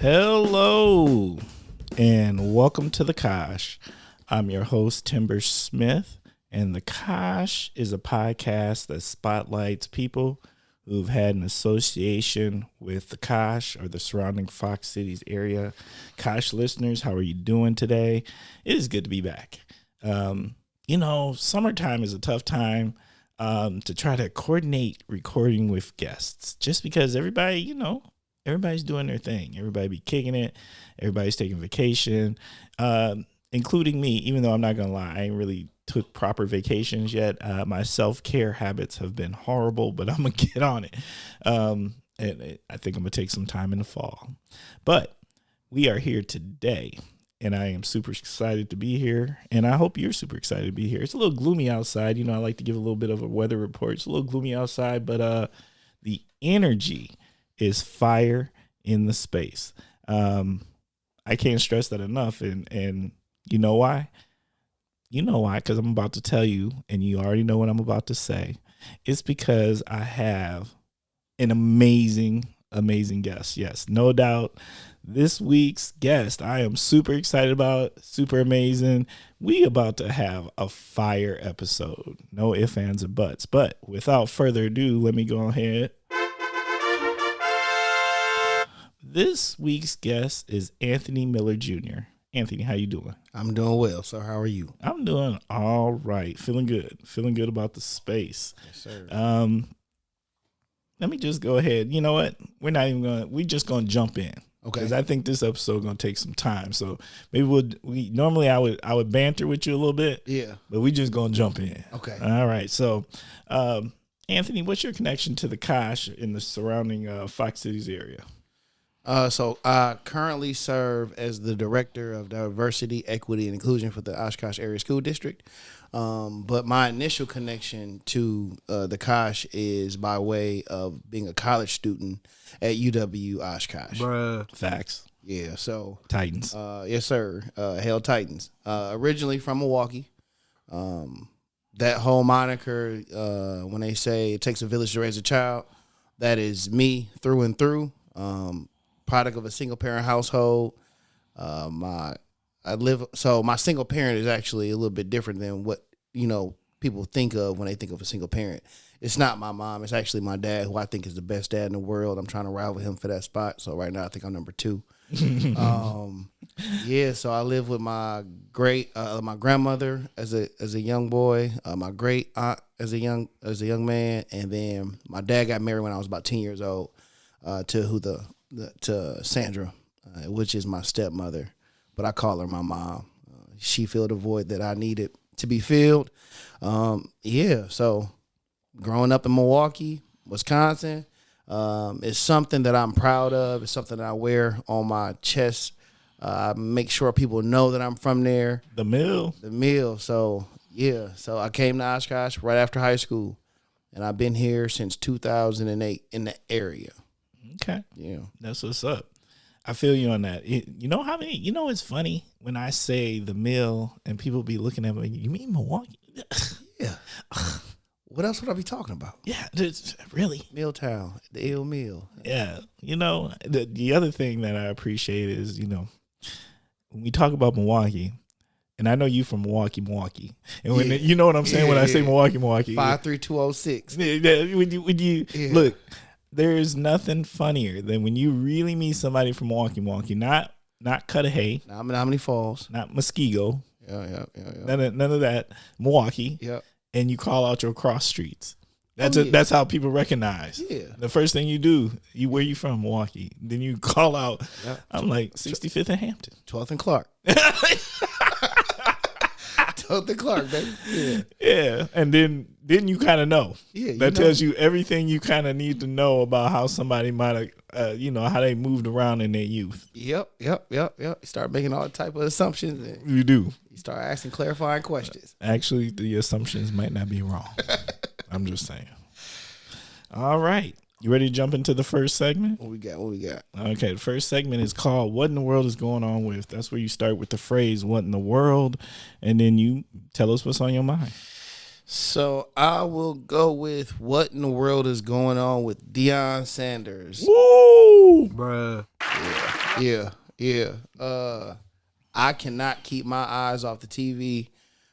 Hello, and welcome to the Kosh. I'm your host, Timber Smith, and the Kosh is a podcast that spotlights people who've had an association with the Kosh or the surrounding Fox Cities area. Kosh listeners, how are you doing today? It is good to be back. Summertime is a tough time to try to coordinate recording with guests, just because everybody's doing their thing. Everybody be kicking it. Everybody's taking vacation, including me, even though I'm not going to lie, I ain't really took proper vacations yet. My self-care habits have been horrible, but I'm going to get on it. And I think I'm going to take some time in the fall. But we are here today, and I am super excited to be here, and I hope you're super excited to be here. It's a little gloomy outside. I like to give a little bit of a weather report. It's a little gloomy outside, but the energy is fire in the space. I can't stress that enough. And you know why? Because I'm about to tell you, and you already know what I'm about to say. It's because I have an amazing guest. Yes, no doubt. This week's guest, I am super excited about, super amazing. We about to have a fire episode. No ifs, ands, or buts. But without further ado, let me go ahead. This week's guest is Anthony Miller Jr. Anthony, how you doing? I'm doing well. So how are you? I'm doing all right. Feeling good about the space. Yes, sir. Let me just go ahead. You know what? We're just going to jump in. Okay. Because I think this episode is going to take some time. So maybe normally I would banter with you a little bit. Yeah. But we just going to jump in. Okay. All right. So, Anthony, what's your connection to the Kosh in the surrounding Fox Cities area? So I currently serve as the Director of Diversity, Equity, and Inclusion for the Oshkosh Area School District. But my initial connection to the Kosh is by way of being a college student at UW Oshkosh. Bruh. Facts. Yeah, so. Titans. Yes, sir. Hell Titans. Originally from Milwaukee. That whole moniker, when they say it takes a village to raise a child, that is me through and through. Product of a single parent household. My single parent is actually a little bit different than what people think of when they think of a single parent. It's not my mom. It's actually my dad, who I think is the best dad in the world. I'm trying to rival him for that spot. So right now I think I'm number 2. So I live with my my grandmother as a young boy, my great aunt as a young man, and then my dad got married when I was about 10 years old to Sandra, which is my stepmother, but I call her my mom. She filled the void that I needed to be filled. So growing up in Milwaukee, Wisconsin, is something that I'm proud of. It's something that I wear on my chest. I make sure people know that I'm from there. The mill. So I came to Oshkosh right after high school, and I've been here since 2008 in the area. Okay. Yeah. That's what's up. I feel you on that. It's funny when I say the mill and people be looking at me, you mean Milwaukee? Yeah. What else would I be talking about? Yeah, really. Milltown, the ill mill. Yeah. The other thing that I appreciate is, when we talk about Milwaukee, and I know you from Milwaukee. And when you know what I'm saying when I say Milwaukee. 53206. When you look, there's nothing funnier than when you really meet somebody from Milwaukee, not Cudahy, not Menominee Falls, not Muskego, yeah. None of that, Milwaukee, yeah. And you call out your cross streets. That's how people recognize. Yeah. The first thing you do, where you from, Milwaukee? Then you call out. Yeah. I'm like 65th and Hampton, 12th and Clark. 12th and Clark, baby. Yeah, and then you kind of know. Yeah, that tells you everything you kind of need to know about how somebody might have, how they moved around in their youth. Yep. You start making all type of assumptions. And you do. You start asking clarifying questions. Actually, the assumptions might not be wrong. I'm just saying. All right. You ready to jump into the first segment? What we got? Okay, the first segment is called What in the World is Going On With? That's where you start with the phrase, what in the world? And then you tell us what's on your mind. So I will go with what in the world is going on with Deion Sanders. Woo! Bruh. Yeah. Yeah. I cannot keep my eyes off the TV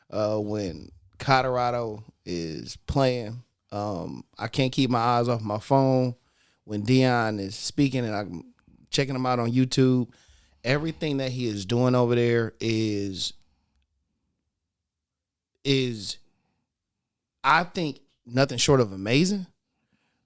when Colorado is playing. I can't keep my eyes off my phone when Deion is speaking, and I'm checking him out on YouTube. Everything that he is doing over there is I think nothing short of amazing.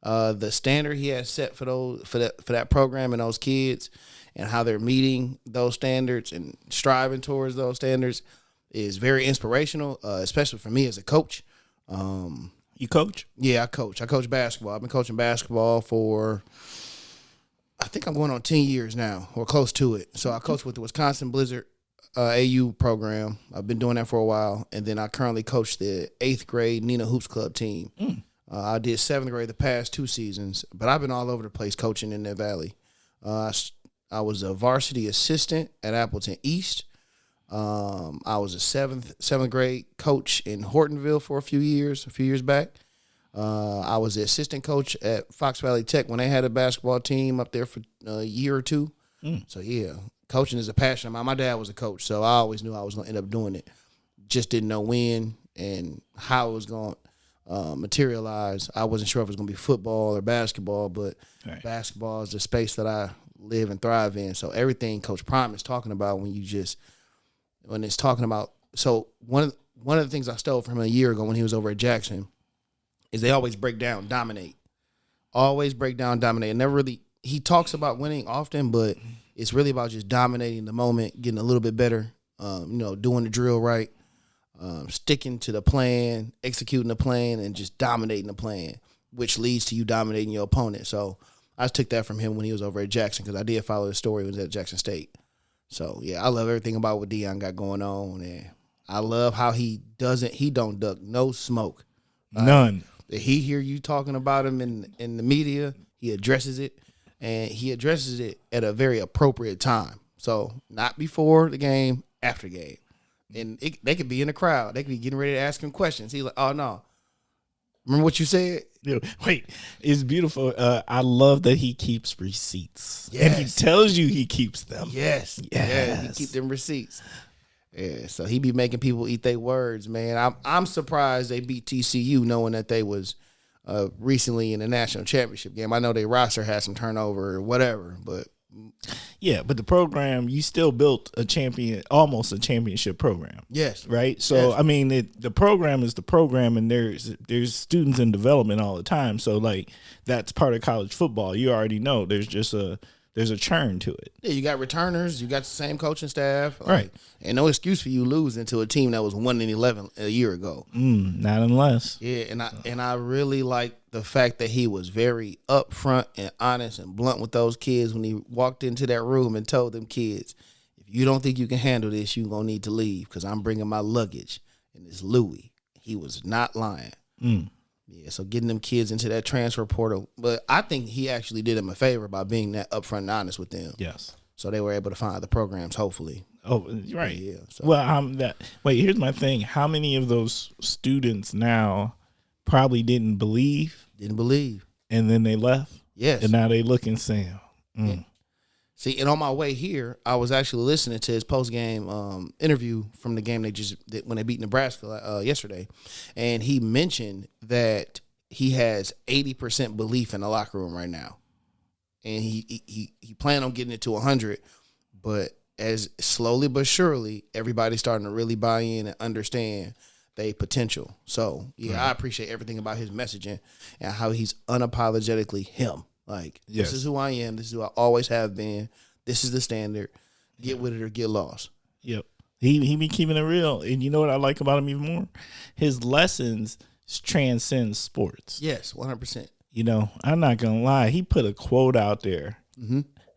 The standard he has set for that program and those kids, and how they're meeting those standards and striving towards those standards is very inspirational, especially for me as a coach. You coach? Yeah, I coach. I coach basketball. I've been coaching basketball for, I think I'm going on 10 years now, or close to it. So I coach with the Wisconsin Blizzard AU program. I've been doing that for a while. And then I currently coach the 8th grade Nina Hoops Club team. I did 7th grade the past 2 seasons, but I've been all over the place coaching in the Valley. I was a varsity assistant at Appleton East. I was a seventh grade coach in Hortonville for a few years back. I was the assistant coach at Fox Valley Tech when they had a basketball team up there for a year or 2. So, yeah, coaching is a passion of mine. My dad was a coach, so I always knew I was going to end up doing it. Just didn't know when and how it was going to materialize. I wasn't sure if it was going to be football or basketball, but basketball is the space that I live and thrive in. So everything Coach Prime is talking about when it's talking about, so one of the things I stole from him a year ago when he was over at Jackson is they always break down, dominate. Always break down, dominate. And never really, he talks about winning often, but it's really about just dominating the moment, getting a little bit better, doing the drill right, sticking to the plan, executing the plan, and just dominating the plan, which leads to you dominating your opponent. So I took that from him when he was over at Jackson, because I did follow his story when he was at Jackson State. So, yeah, I love everything about what Deion got going on, and I love how he don't duck no smoke. None. He hear you talking about him in the media, he addresses it, and he addresses it at a very appropriate time. So, not before the game, after the game. And they could be in the crowd. They could be getting ready to ask him questions. He's like, oh, no. Remember what you said? Wait, it's beautiful. I love that he keeps receipts. Yes. And he tells you he keeps them. Yes. Yeah, he keep them receipts. Yeah, so he be making people eat their words, man. I'm surprised they beat TCU knowing that they was recently in the national championship game. I know their roster had some turnover or whatever, but yeah, but the program, you still built almost a championship program. Yes. Right? So, yes. I mean, the program is the program, and there's students in development all the time. So, like, that's part of college football. You already know there's a churn to it. Yeah, you got returners. You got the same coaching staff. Right. And no excuse for you losing to a team that was 1-11 a year ago. Not unless. Yeah, and I really like the fact that he was very upfront and honest and blunt with those kids when he walked into that room and told them kids, if you don't think you can handle this, you're going to need to leave because I'm bringing my luggage. And it's Louis. He was not lying. Yeah, so getting them kids into that transfer portal. But I think he actually did them a favor by being that upfront and honest with them. Yes. So they were able to find the programs, hopefully. Oh, right. Yeah. So. Well, here's my thing. How many of those students now probably didn't believe? And then they left? Yes. And now they look and say, Yeah. See, and on my way here, I was actually listening to his post-game interview from the game when they beat Nebraska yesterday, and he mentioned that he has 80% belief in the locker room right now, and he planned on getting it to 100, but as slowly but surely, everybody's starting to really buy in and understand their potential. So, yeah, I appreciate everything about his messaging and how he's unapologetically him. Like, yes. This is who I am. This is who I always have been. This is the standard. Get with it or get lost. Yep. He be keeping it real. And you know what I like about him even more? His lessons transcend sports. Yes, 100%. You know, I'm not going to lie. He put a quote out there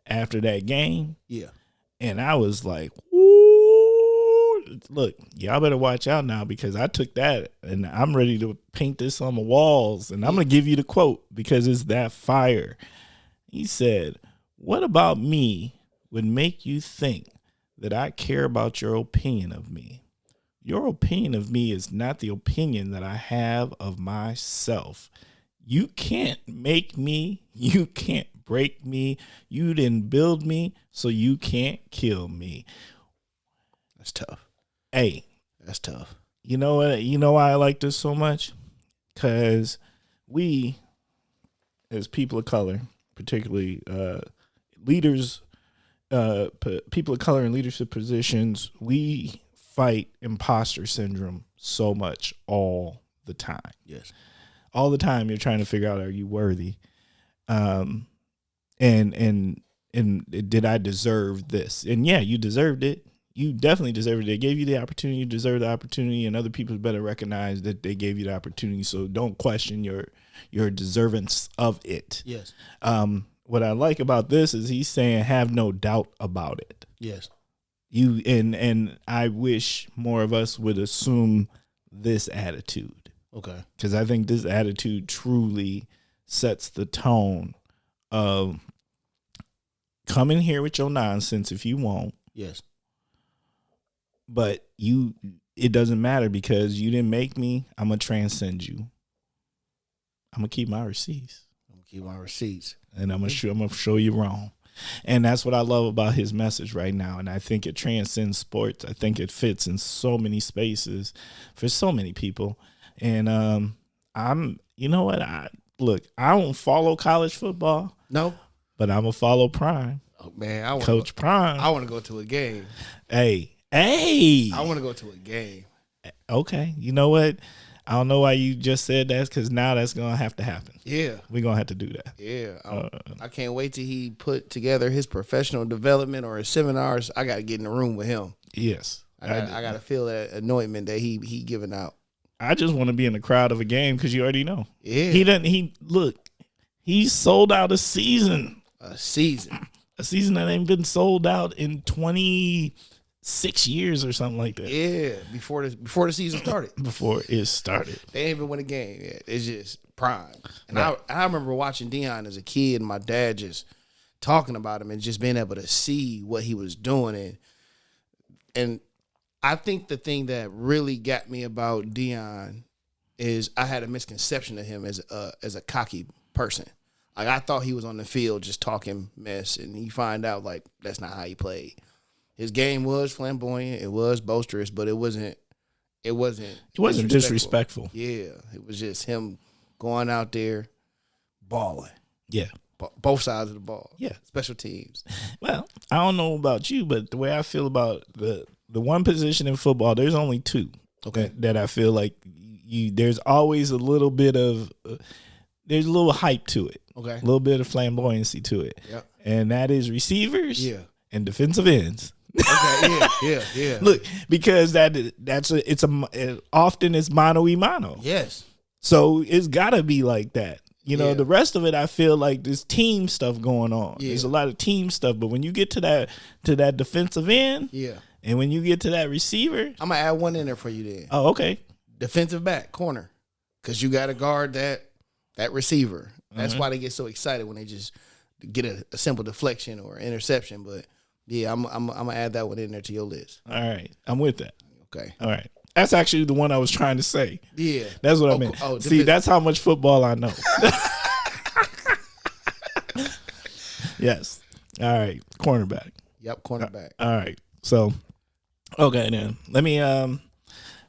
after that game. Yeah. And I was like, woo. Look, y'all better watch out now because I took that and I'm ready to paint this on the walls. And I'm going to give you the quote because it's that fire. He said, what about me would make you think that I care about your opinion of me? Your opinion of me is not the opinion that I have of myself. You can't make me. You can't break me. You didn't build me, so you can't kill me. That's tough. Hey, that's tough. You know what? You know why I like this so much? Because we, as people of color, particularly leaders, people of color in leadership positions, we fight imposter syndrome so much all the time. Yes. All the time you're trying to figure out, are you worthy? And did I deserve this? And yeah, you deserved it. You definitely deserved it. They gave you the opportunity. You deserve the opportunity, and other people better recognize that they gave you the opportunity. So don't question your deservance of it. Yes. What I like about this is he's saying have no doubt about it. Yes. You and I wish more of us would assume this attitude. Okay. Because I think this attitude truly sets the tone of come in here with your nonsense if you want. Yes. But it doesn't matter because you didn't make me. I'm going to transcend you. I'm going to keep my receipts. And I'm going to show you wrong. And that's what I love about his message right now. And I think it transcends sports. I think it fits in so many spaces for so many people. And you know what? I don't follow college football. No. But I'm going to follow Prime. Oh, man. Coach Prime. I want to go to a game. Hey. I want to go to a game. Okay. You know what? I don't know why you just said that because now that's going to have to happen. Yeah. We're going to have to do that. Yeah. I can't wait till he put together his professional development or his seminars. I got to get in the room with him. Yes. I got to feel that anointment that he giving out. I just want to be in the crowd of a game because you already know. Yeah. He sold out a season. A season that ain't been sold out in 26 years or something like that. Yeah, before the season started. Before it started. They ain't even win a game yet. It's just Prime. And right. I remember watching Deion as a kid and my dad just talking about him and just being able to see what he was doing. And I think the thing that really got me about Deion is I had a misconception of him as a cocky person. Like I thought he was on the field just talking mess, and you find out like that's not how he played. His game was flamboyant, it was boisterous, but it wasn't disrespectful. Yeah, it was just him going out there balling. Yeah. Both sides of the ball. Yeah. Special teams. Well, I don't know about you, but the way I feel about the one position in football, there's only two. Okay. That I feel like there's always a little bit of there's a little hype to it. Okay. A little bit of flamboyancy to it. Yep. And that is receivers and defensive ends. Okay, yeah. Look, because often it's mano a mano. Yes. So it's gotta be like that. You know, the rest of it, I feel like there's team stuff going on. Yeah. There's a lot of team stuff, but when you get to that defensive end, and when you get to that receiver, I'm gonna add one in there for you then. Oh, okay. Defensive back, corner, because you got to guard that receiver. That's why they get so excited when they just get a simple deflection or interception. But yeah, I'm gonna add that one in there to your list. All right, I'm with that. Okay. All right. That's actually the one I was trying to say. Yeah. That's what I meant. See, that's how much football I know. Yes. All right. Cornerback. Yep, cornerback. All right. So, okay then. Let me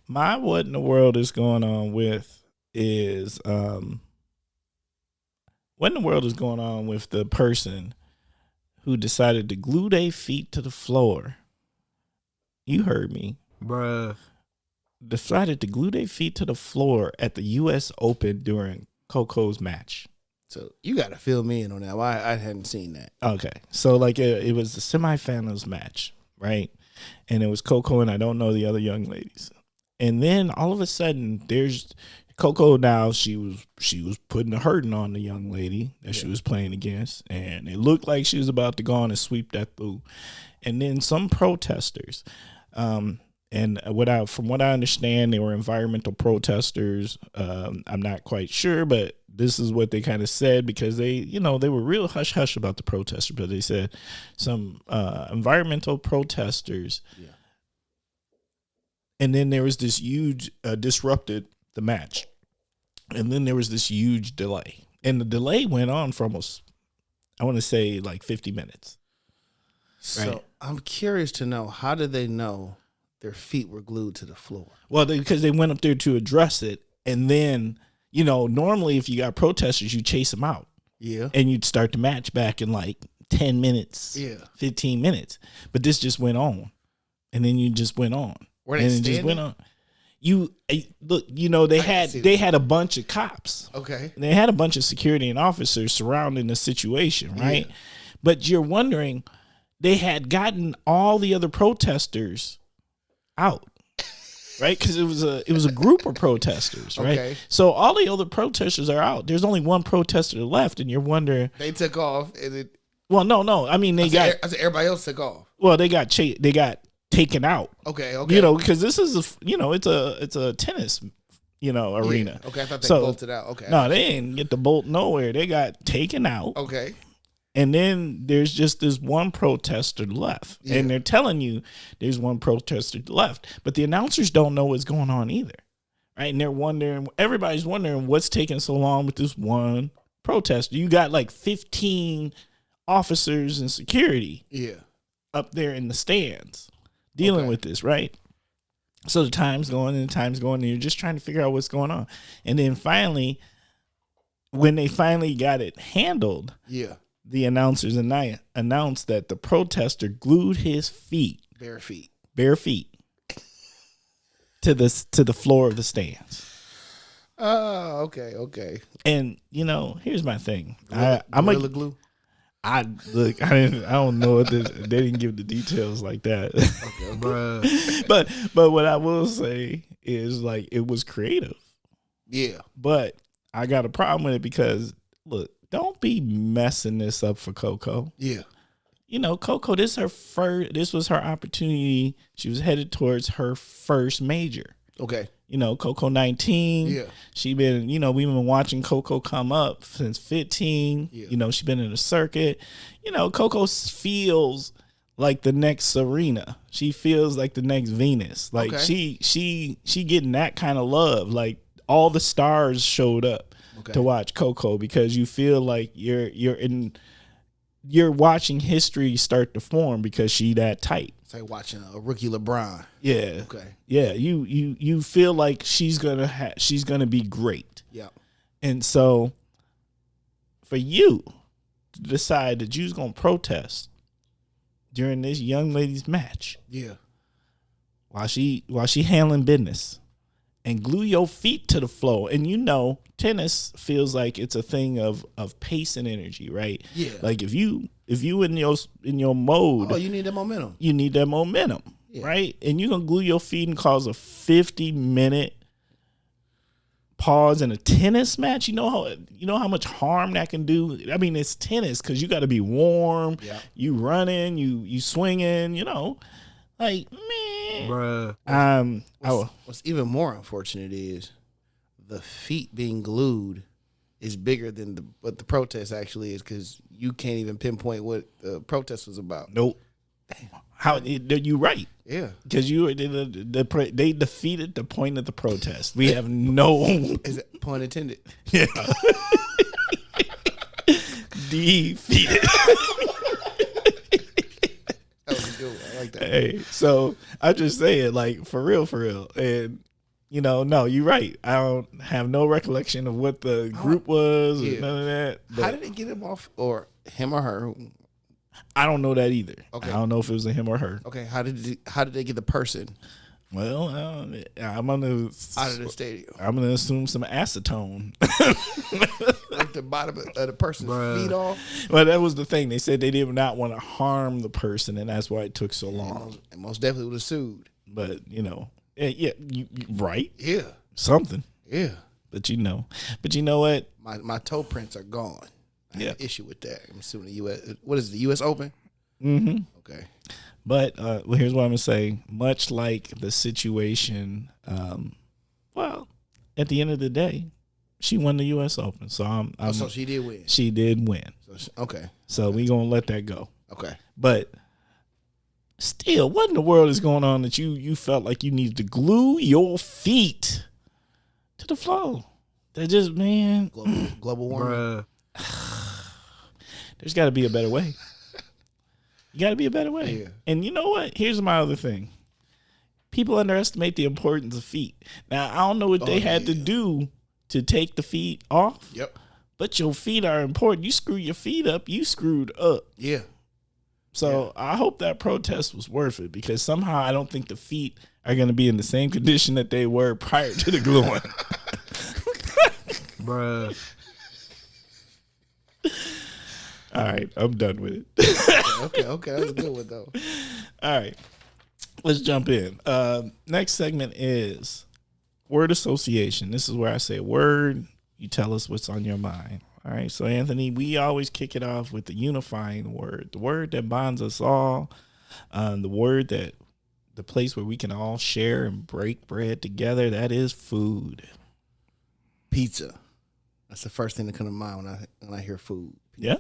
my what in the world is going on with is what in the world is going on with the person who decided to glue their feet to the floor? You heard me. Bruh. Decided to glue their feet to the floor at the U.S. Open during Coco's match. So you got to fill me in on that. I hadn't seen that. Okay. So like it was the semifinals match, right? And it was Coco and I don't know the other young ladies. And then all of a sudden there's Coco now, she was putting a hurting on the young lady that she was playing against. And it looked like she was about to go on and sweep that through. And then some protesters, and from what I understand, they were environmental protesters. I'm not quite sure, but this is what they kind of said because they were real hush hush about the protesters, but they said some environmental protesters. Yeah. And then there was this huge disrupted the match, and then there was this huge delay, and the delay went on for almost I want to say like 50 minutes. So Right. I'm curious to know, how did they know their feet were glued to the floor? Well, because they went up there to address it. And then, normally if you got protesters, you chase them out. Yeah. And you'd start the match back in like 10 minutes, 15 minutes. But this just went on. And then you just went on. Were they and standing? It just went on. They had a bunch of cops. Okay. They had a bunch of security and officers surrounding the situation, right? Yeah. But you're wondering, they had gotten all the other protesters out, right? Because it was a group of protesters, right? Okay. So all the other protesters are out. There's only one protester left, and you're wondering, they took off. Well, no. I mean, I said everybody else took off. Well, they got taken out. Okay. Because this is it's a tennis, arena. Yeah. Okay, I thought they bolted out. Okay. No, they didn't get the bolt nowhere. They got taken out. Okay. And then there's just this one protester left. Yeah. And they're telling you there's one protester left. But the announcers don't know what's going on either. Right? And everybody's wondering what's taking so long with this one protester. You got like 15 officers and security up there in the stands dealing with this, right? So the time's going and you're just trying to figure out what's going on. And then finally, when they finally got it handled, the announcers announced that the protester glued his bare feet to the floor of the stands. Oh, okay. And here's my thing. Glue. I don't know if they didn't give the details like that. Okay, bruh. But what I will say is, like, it was creative. Yeah. But I got a problem with it because, look, don't be messing this up for Coco. Yeah. Coco, this was her opportunity. She was headed towards her first major. Okay. Coco 19. Yeah. She been, we've been watching Coco come up since 15. Yeah. She's been in the circuit. Coco feels like the next Serena. She feels like the next Venus. Like she getting that kind of love. Like all the stars showed up to watch Coco because you feel like you're watching history start to form because she that tight. It's like watching a rookie LeBron. Yeah. Okay. Yeah. You feel like she's gonna be great. Yeah. And so, for you to decide that you're gonna protest during this young lady's match. Yeah. While she handling business, and glue your feet to the floor, and tennis feels like it's a thing of pace and energy, right? Yeah. Like if you in your mode, you need that momentum. You need that momentum, right? And you're gonna glue your feet and cause a 50-minute pause in a tennis match. You know how much harm that can do. I mean, it's tennis because you got to be warm. Yeah. You running, you swinging. Like, man, bruh. What's even more unfortunate is the feet being glued is bigger than what the protest actually is, because you can't even pinpoint what the protest was about. Nope. How you right? Yeah, because they defeated the point of the protest. We have no is it point intended? Yeah, defeated. I like that. Hey, so I just say it like for real, and no, you're right. I don't have no recollection of what the group was or none of that. How did they get him off, or him or her? I don't know that either. Okay, I don't know if it was a him or her. Okay, how did they get the person? Well, I'm gonna out of the stadium. I'm gonna assume some acetone. Like the bottom of the person's feet off. Well, that was the thing. They said they did not want to harm the person, and that's why it took so long. And most definitely would have sued. But yeah, right? Yeah, something. Yeah, but you know what? My toe prints are gone. I have an issue with that. I'm assuming the U.S. What is it, the U.S. Open? Mm-hmm. Okay. But here's what I'm gonna say. Much like the situation, well, at the end of the day, she won the U.S. Open. So so she did win. She did win. Okay. So we gonna let that go. Okay. But still, what in the world is going on that you felt like you needed to glue your feet to the floor? That just, man, global warming. There's got to be a better way. You got to be a better way. Yeah. And you know what? Here's my other thing. People underestimate the importance of feet. Now, I don't know what they had to do to take the feet off. Yep. But your feet are important. You screw your feet up, you screwed up. Yeah. So I hope that protest was worth it, because somehow I don't think the feet are going to be in the same condition that they were prior to the gluing. Bruh. All right, I'm done with it. Okay. That was a good one, though. All right, let's jump in. Next segment is word association. This is where I say a word, you tell us what's on your mind. All right, so Anthony, we always kick it off with the unifying word, the word that bonds us all, the word that the place where we can all share and break bread together. That is food. Pizza. That's the first thing that comes to mind when I hear food. Yeah.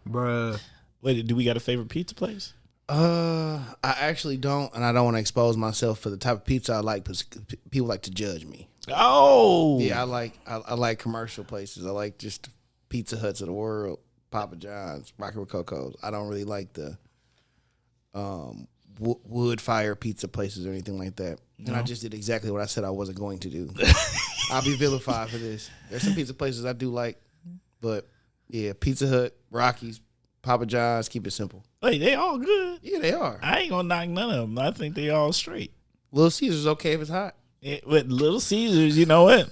Bruh. Wait, do we got a favorite pizza place? I actually don't, and I don't want to expose myself for the type of pizza I like, because people like to judge me. Oh, Yeah, I like commercial places. I like just Pizza Huts of the world, Papa John's, Rocky Rococo's. I don't really like the wood fire pizza places or anything like that. No. And I just did exactly what I said I wasn't going to do. I'll be vilified for this. There's some pizza places I do like, but yeah, Pizza Hut, Rocky's, Papa John's, keep it simple. Wait, they all good. Yeah, they are. I ain't gonna knock none of them. I think they all straight. Little Caesar's okay if it's hot. With Little Caesars, you know what?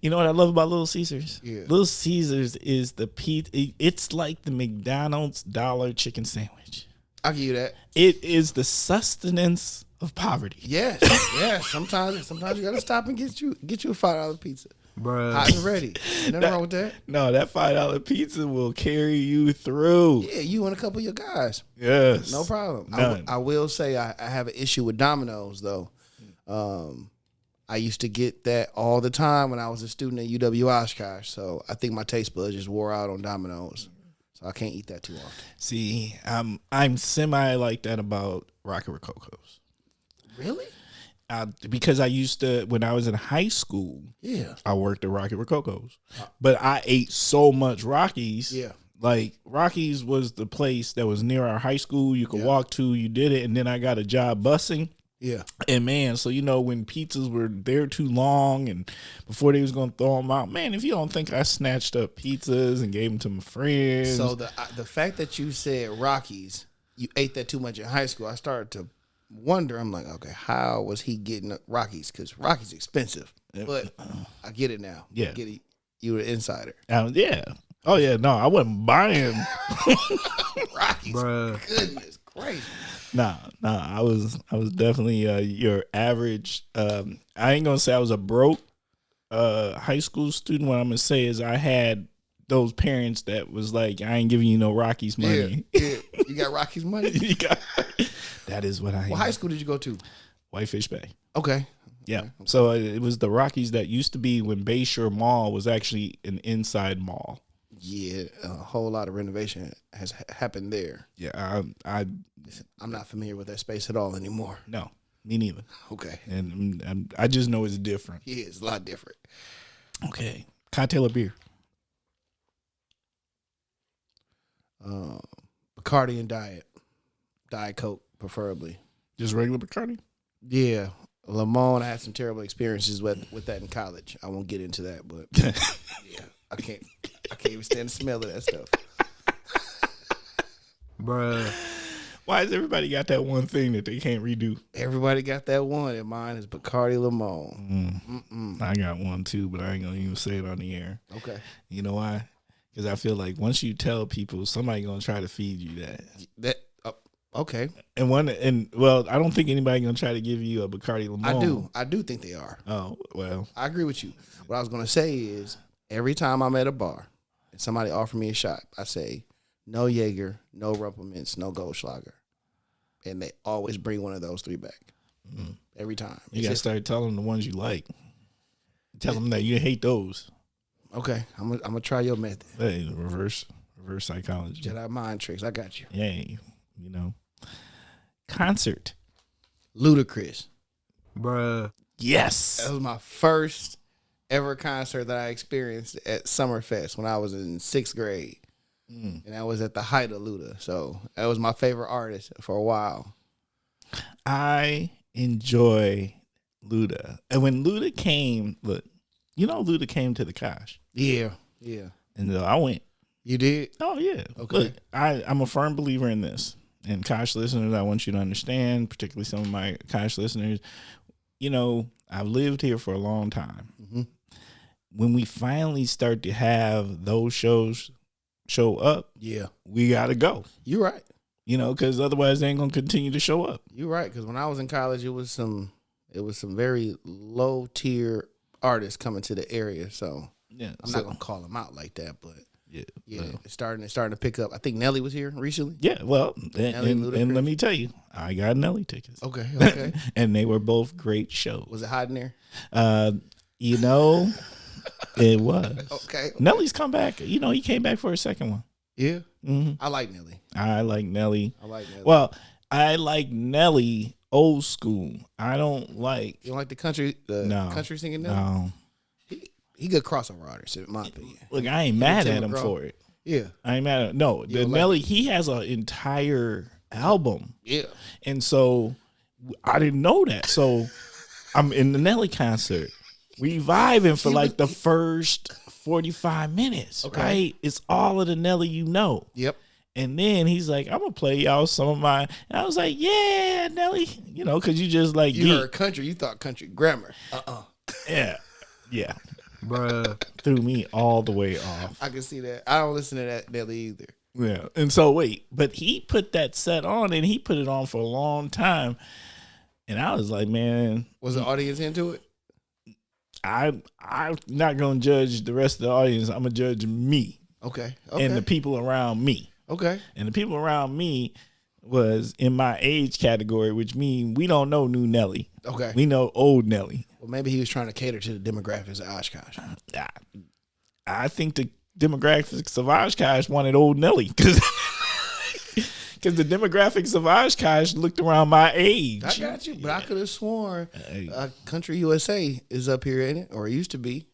You know what I love about Little Caesars? Yeah. Little Caesars is the pizza. It's like the McDonald's $1 chicken sandwich. I'll give you that. It is the sustenance of poverty. Yes, yes. Sometimes you gotta stop and get you a $5 pizza. Bruh. Hot and ready. Ain't nothing wrong with that. No, that $5 pizza will carry you through. Yeah, you and a couple of your guys. Yes. No problem. None. I will say I have an issue with Domino's, though. I used to get that all the time when I was a student at UW Oshkosh, so I think my taste buds just wore out on Domino's. So I can't eat that too often. See, I'm semi like that about Rocky Rococo's. Really? Because I used to, when I was in high school, Yeah. I worked at Rocky Rococo's. But I ate so much Rockies. Yeah. Like, Rockies was the place that was near our high school. You could walk to, you did it. And then I got a job busing. Yeah. And, man, so, you know, when pizzas were there too long and before they was going to throw them out, man, if you don't think I snatched up pizzas and gave them to my friends. So the fact that you said Rockies, you ate that too much in high school, I started to wonder. I'm like, okay, how was he getting Rockies? Because Rockies expensive. But I get it now. Yeah. I get it. You were an insider. Yeah. Oh, yeah. No, I wasn't buying Rockies. Bruh. Goodness gracious. Nah. I was definitely your average. I ain't gonna say I was a broke high school student. What I'm gonna say is I had those parents that was like, I ain't giving you no Rockies money. Yeah. You got Rockies money? That is what I. What high school did you go to? Whitefish Bay. Okay. Yeah. So it was the Rockies that used to be when Bayshore Mall was actually an inside mall. Yeah, a whole lot of renovation has happened there. Yeah. I'm not familiar with that space at all anymore. No, me neither. Okay. And I just know it's different. Yeah, it's a lot different. Okay. Cocktail or beer? Bacardi and Diet Coke, preferably. Just regular Bacardi? Yeah. Limon, I had some terrible experiences with that in college. I won't get into that, but yeah, I can't even stand the smell of that stuff. Bruh. Why has everybody got that one thing that they can't redo? Everybody got that one, and mine is Bacardi Limon. I got one too, but I ain't gonna even say it on the air. Okay. You know why? Because I feel like once you tell people, somebody gonna try to feed you that. Okay. I don't think anybody gonna try to give you a Bacardi Limon. I do think they are. Oh well. I agree with you. What I was gonna say is every time I'm at a bar and somebody offer me a shot, I say no Jaeger, no Rumpelmints, no Goldschlager, and they always bring one of those three back every time. You gotta start telling them the ones you like. Tell them that you hate those. Okay, I'm gonna try your method. Hey, reverse psychology. Jedi mind tricks. I got you. Yay, you know. Concert. Ludacris. Bruh. Yes. That was my first ever concert that I experienced at Summerfest when I was in 6th grade. And that was at the height of Luda. So that was my favorite artist for a while. I enjoy Luda. And when Luda came, look, Luda came to the Kosh. Yeah. And I went. You did? Oh, yeah. Okay. Look, I'm a firm believer in this. And Kosh listeners, I want you to understand, particularly some of my Kosh listeners, I've lived here for a long time. Mm-hmm. When we finally start to have those shows show up, we got to go. You're right. Because otherwise they ain't going to continue to show up. You're right. Because when I was in college, it was some very low tier artists coming to the area. So I'm not going to call them out like that, but it's starting to pick up. I think Nelly was here recently. Yeah, well, and let me tell you, I got Nelly tickets. Okay. And they were both great shows. Was it hot in there? It was. Okay. Nelly's come back. He came back for a second one. Yeah. Mm-hmm. I like Nelly. Well, I like Nelly old school. I don't like. You don't like the country singing Nelly? No. He good crossover artist, in my opinion. Look, I ain't mad at him for it. Yeah. I ain't mad at him. No, the Nelly, he has an entire album. Yeah. And so I didn't know that. So I'm in the Nelly concert. We vibing for like the first 45 minutes, right? It's all of the Nelly Yep. And then he's like, I'm going to play y'all some of my... And I was like, yeah, Nelly. Because you just like... You heard country. You thought country grammar. Yeah. Bruh. Threw me all the way off. I can see that. I don't listen to that Nelly either. Yeah. And so, but he put that set on, and he put it on for a long time. And I was like, man... Was the audience into it? I'm not going to judge the rest of the audience. I'm going to judge me. Okay. And the people around me. Okay. And the people around me was in my age category, which means we don't know new Nelly. Okay. We know old Nelly. Well, maybe he was trying to cater to the demographics of Oshkosh. I think the demographics of Oshkosh wanted old Nelly because the demographics of Oshkosh looked around my age. I got you, but I could have sworn Country USA is up here, ain't it? Or it used to be.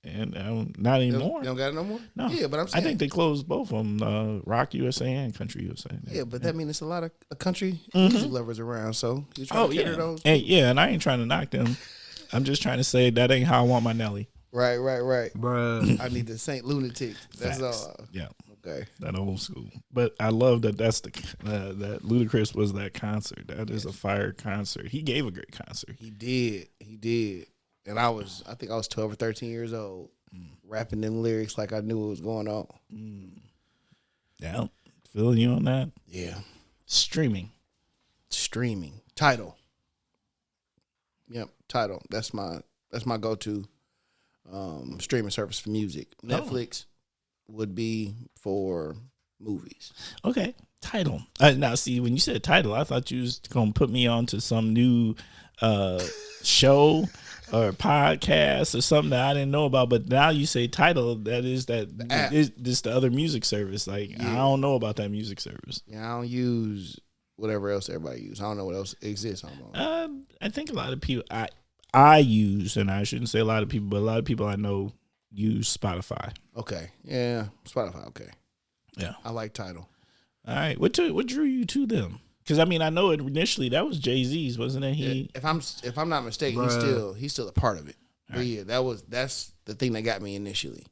And not anymore. You don't got it no more? No. Yeah, but I'm saying. I think they closed both of them, Rock USA and Country USA. Yeah, but that means it's a lot of country music lovers around, so you're trying to cater those. And I ain't trying to knock them. I'm just trying to say that ain't how I want my Nelly. Right. Bruh. I need the Saint Lunatic. That's all. Yeah. Okay. That old school. But I love that that's that Ludacris was that concert. That is a fire concert. He gave a great concert. He did. And I think I was 12 or 13 years old, rapping them lyrics like I knew what was going on. Yeah, feeling you on that. Yeah. Streaming. Tidal. Yep, Tidal. That's my go-to streaming service for music. Netflix would be for movies. Okay, Tidal. Now, see, when you said Tidal, I thought you was gonna put me on to some new show or podcast or something that I didn't know about, but now you say Tidal, this the other music service. Like, I don't know about that music service. Yeah, I don't use whatever else everybody uses. I don't know what else exists. I think a lot of people I use, and I shouldn't say a lot of people, but a lot of people I know use Spotify. Okay, yeah, Spotify. Okay, yeah, I like Tidal. All right, what drew you to them? Because I mean, I know it initially that was Jay-Z's, wasn't it? If I'm not mistaken, he's still a part of it. But yeah, that's the thing that got me initially.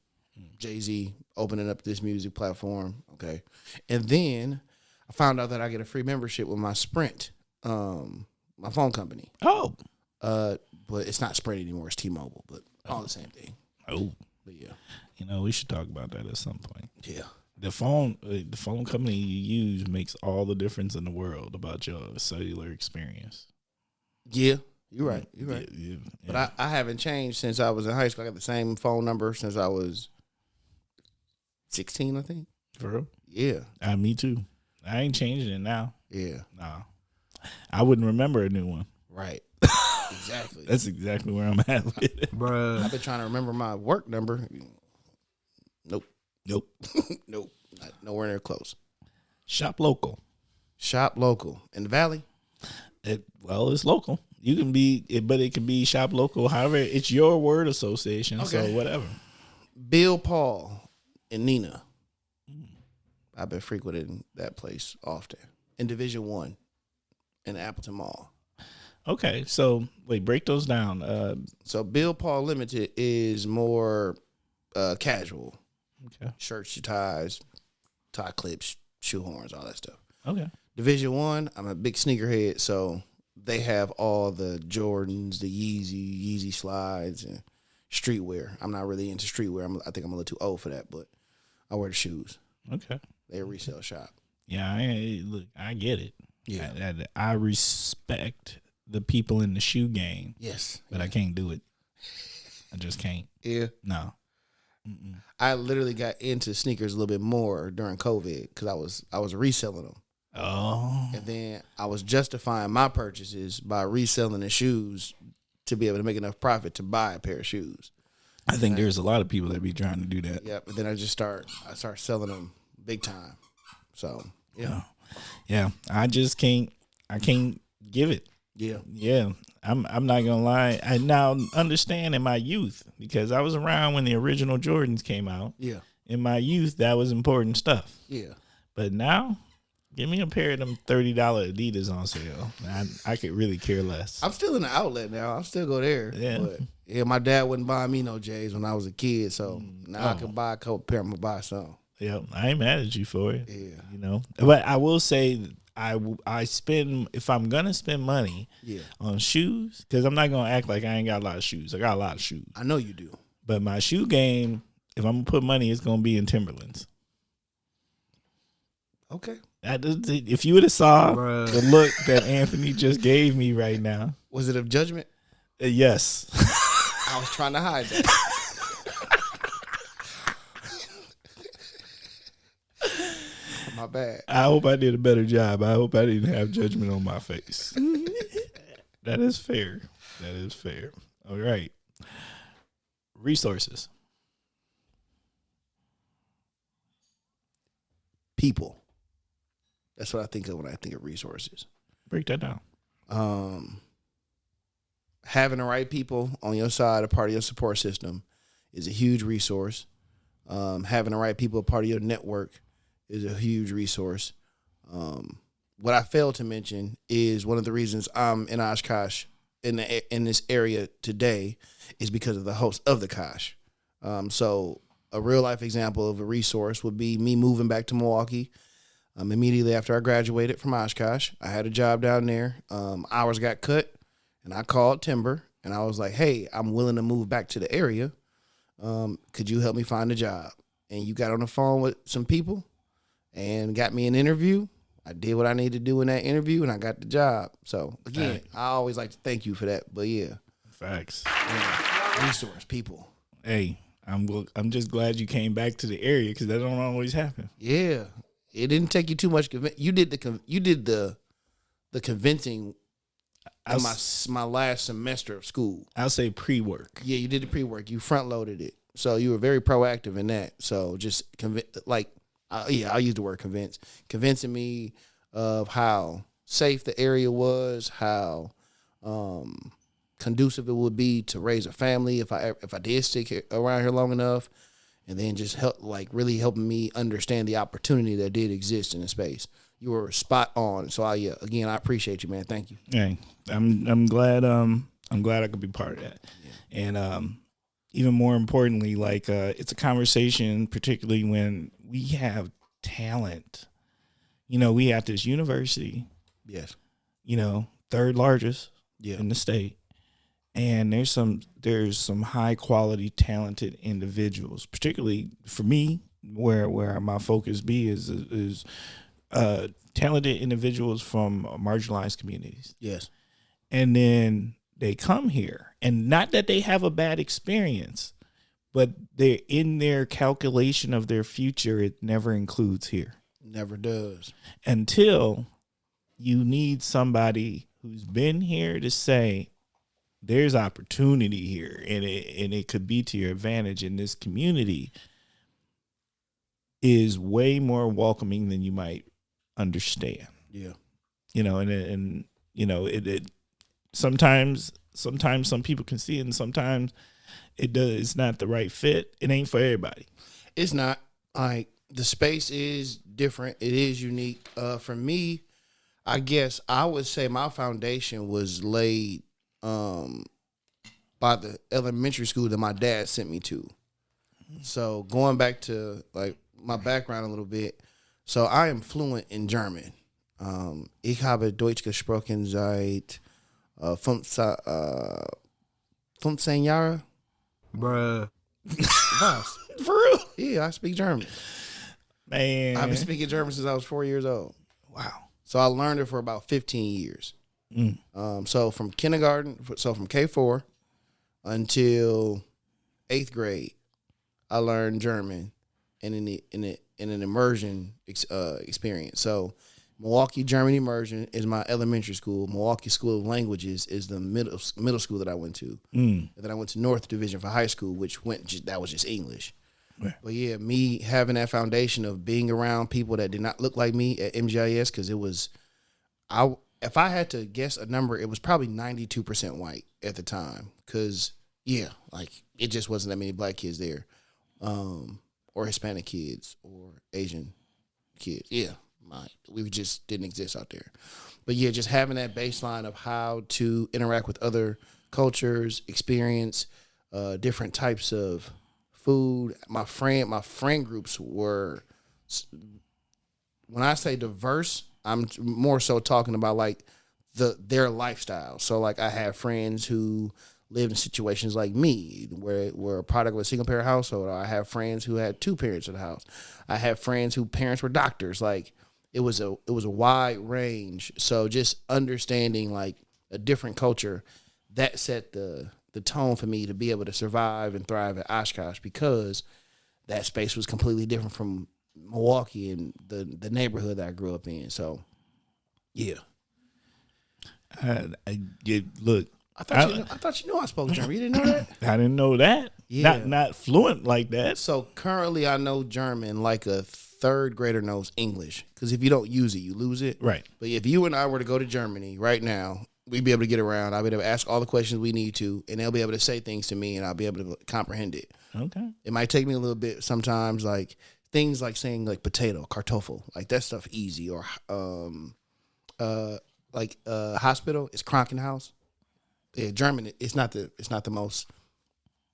Jay-Z opening up this music platform. Okay, and then I found out that I get a free membership with my Sprint, my phone company. Oh, but it's not Sprint anymore. It's T-Mobile, but all the same thing. Oh, but yeah, we should talk about that at some point. Yeah. The phone company you use makes all the difference in the world about your cellular experience. Yeah, you're right. Yeah. But I haven't changed since I was in high school. I got the same phone number since I was 16, I think. For real? Yeah. Me too. I ain't changing it now. Yeah. Nah. I wouldn't remember a new one. Right. Exactly. That's exactly where I'm at with it. Bruh. I've been trying to remember my work number. Nope. Nope. Nowhere near close. Shop local. In the Valley? It's local. You can be, but it can be shop local. However, it's your word association, so whatever. Bill Paul and Nina. I've been frequenting that place often in Division 1 in Appleton Mall. Okay, so wait, break those down. So Bill Paul Limited is more casual. Okay. Shirts, ties, tie clips, shoehorns, all that stuff. Okay. Division 1, I'm a big sneakerhead, so they have all the Jordans, the Yeezy slides, and streetwear. I'm not really into streetwear. I think I'm a little too old for that, but I wear the shoes. Okay. They're a resale shop. Yeah, look, I get it. Yeah. I respect the people in the shoe game. Yes. But I can't do it. I just can't. Yeah. No. I literally got into sneakers a little bit more during COVID because I was reselling them. Oh. And then I was justifying my purchases by reselling the shoes to be able to make enough profit to buy a pair of shoes. I think there's a lot of people that be trying to do that. Yep. And then I start selling them big time. So yeah. Yeah. I can't give it. Yeah. Yeah. I'm not gonna lie. I now understand in my youth, because I was around when the original Jordans came out. Yeah. In my youth, that was important stuff. Yeah. But now, give me a pair of them $30 Adidas on sale. I could really care less. I'm still in the outlet now. I still go there. Yeah. But yeah, my dad wouldn't buy me no J's when I was a kid, so now I can buy a couple pair. I'm gonna buy some. Yeah, I ain't mad at you for it. Yeah. You know, but I will say I spend, if I'm gonna spend money on shoes, because I'm not gonna act like I ain't got a lot of shoes. I got a lot of shoes. I know you do. But my shoe game, if I'm gonna put money, it's gonna be in Timberlands. Okay. If you would have saw the look that Anthony just gave me right now. Was it of judgment? Yes. I was trying to hide that. My bad. I hope I did a better job. I hope I didn't have judgment on my face. That is fair. That is fair. All right. Resources. People. That's what I think of when I think of resources. Break that down. Having the right people on your side, a part of your support system, is a huge resource. Having the right people, a part of your network, is a huge resource. What I failed to mention is one of the reasons I'm in Oshkosh in this area today is because of the host of the Kosh. So a real life example of a resource would be me moving back to Milwaukee. Immediately after I graduated from Oshkosh, I had a job down there. Hours got cut, and I called Timber, and I was like, hey, I'm willing to move back to the area. Could you help me find a job? And you got on the phone with some people and got me an interview. I did what I needed to do in that interview, and I got the job. So, again, I always like to thank you for that. But, yeah. Facts. Yeah. Resource, people. Hey, I'm just glad you came back to the area, because that don't always happen. Yeah. It didn't take you too much. You did the convincing in my last semester of school. I'll say pre-work. Yeah, you did the pre-work. You front-loaded it. So you were very proactive in that. So just I'll use the word convince. Convincing me of how safe the area was, how conducive it would be to raise a family if I did stick around here long enough, and then just really helping me understand the opportunity that did exist in the space. You were spot on. So I appreciate you, man. Thank you. Hey, I'm glad I could be part of that. Yeah. And even more importantly, it's a conversation, particularly when we have talent. You know, we have this university. Yes. You know, third largest in the state. And there's some high quality talented individuals, particularly for me, where my focus is talented individuals from marginalized communities. Yes. And then they come here, and not that they have a bad experience, but they're in their calculation of their future. It never includes here. Never does. Until you need somebody who's been here to say, there's opportunity here, and it could be to your advantage. And this community is way more welcoming than you might understand. Yeah. You know, and you know, sometimes some people can see it, and sometimes it's not the right fit. It ain't for everybody. It's not. Like, the space is different. It is unique. For me, I guess I would say my foundation was laid by the elementary school that my dad sent me to. So going back to like my background a little bit, so I am fluent in German. Ich habe Deutsch gesprochen seit 15 Jahre. Bruh. Was? For real? Yeah, I speak German. Man. I've been speaking German since I was 4 years old. Wow. So I learned it for about 15 years. So from kindergarten, from K4 until 8th grade, I learned German in an immersion experience. So Milwaukee German immersion is my elementary school. Milwaukee School of Languages is the middle school that I went to. And then I went to North Division for high school, which that was just English. Yeah. But yeah, me having that foundation of being around people that did not look like me at MGIS, because if I had to guess a number, it was probably 92% white at the time. Because yeah, like it just wasn't that many black kids there, or Hispanic kids or Asian kids. Yeah. We just didn't exist out there. But yeah, just having that baseline of how to interact with other cultures, experience different types of food. My friend groups were, when I say diverse, I'm more so talking about like their lifestyle. So like I have friends who lived in situations like me, where we're a product of a single parent household. Or I have friends who had two parents in the house. I have friends whose parents were doctors. Like, it was a wide range. So just understanding like a different culture, that set the tone for me to be able to survive and thrive at Oshkosh, because that space was completely different from Milwaukee and the neighborhood that I grew up in. So, yeah. Look, I thought you knew I spoke German. You didn't know that? I didn't know that. Yeah. Not fluent like that. So currently I know German like a third grader knows English, because if you don't use it, you lose it. Right. But if you and I were to go to Germany right now, we'd be able to get around. I'll be able to ask all the questions we need to, and they'll be able to say things to me, and I'll be able to comprehend it. Okay. It might take me a little bit sometimes, like things like saying like potato, Kartoffel, like that stuff easy. Or hospital is Krankenhaus. Yeah, German, it's not the most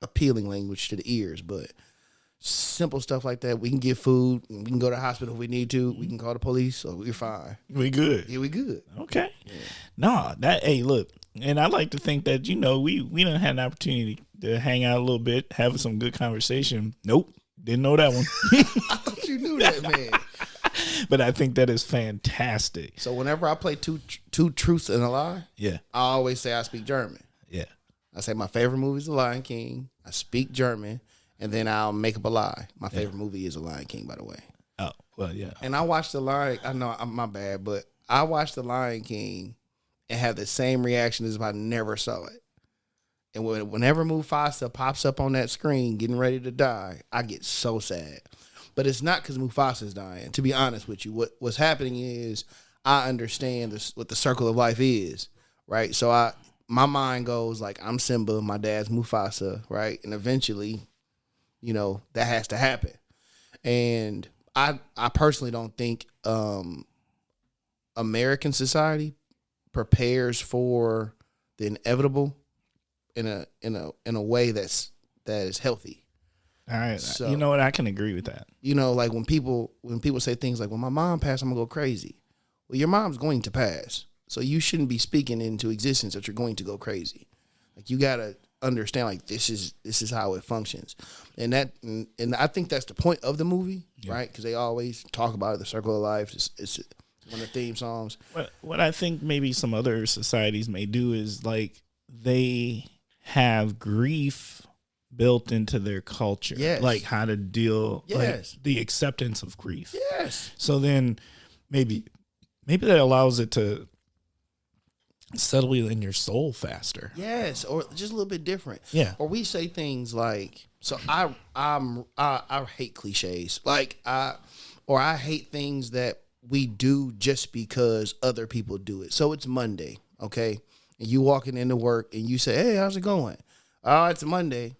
appealing language to the ears, but simple stuff like that. We can get food. We can go to the hospital if we need to. We can call the police, so we're fine. We good. Yeah, we good. Okay. Yeah. Hey, look, and I like to think that, we done had an opportunity to hang out a little bit, have some good conversation. Nope. Didn't know that one. I thought you knew that, man. But I think that is fantastic. So whenever I play two truths and a lie, yeah, I always say I speak German. Yeah. I say my favorite movie is The Lion King. I speak German. And then I'll make up a lie. My favorite movie is The Lion King, by the way. Oh, well, yeah. And I watched The Lion. I know I'm my bad, but I watched The Lion King and have the same reaction as if I never saw it. And whenever Mufasa pops up on that screen, getting ready to die, I get so sad. But it's not because Mufasa's dying. To be honest with you, what's happening is I understand what the circle of life is, right? So my mind goes like, I'm Simba, my dad's Mufasa, right? And eventually, that has to happen. And I personally don't think American society prepares for the inevitable in a way that is healthy. All right. So, you know what? I can agree with that. Like when people say things like, "When my mom passed, I'm gonna go crazy." Well, your mom's going to pass, so you shouldn't be speaking into existence that you're going to go crazy. Like, you gotta understand, like, this is how it functions, and I think that's the point of the movie, right? Because they always talk about it, the circle of life. It's one of the theme songs. What I think maybe some other societies may do is like they have grief built into their culture, like how to deal, like the acceptance of grief. Yes. So then maybe that allows it to settle in your soul faster. Yes, or just a little bit different. Yeah. Or we say things like, so I hate cliches. Like I hate things that we do just because other people do it. So it's Monday, okay? and you walking into work and you say, "Hey, how's it going?" "Oh, it's a Monday."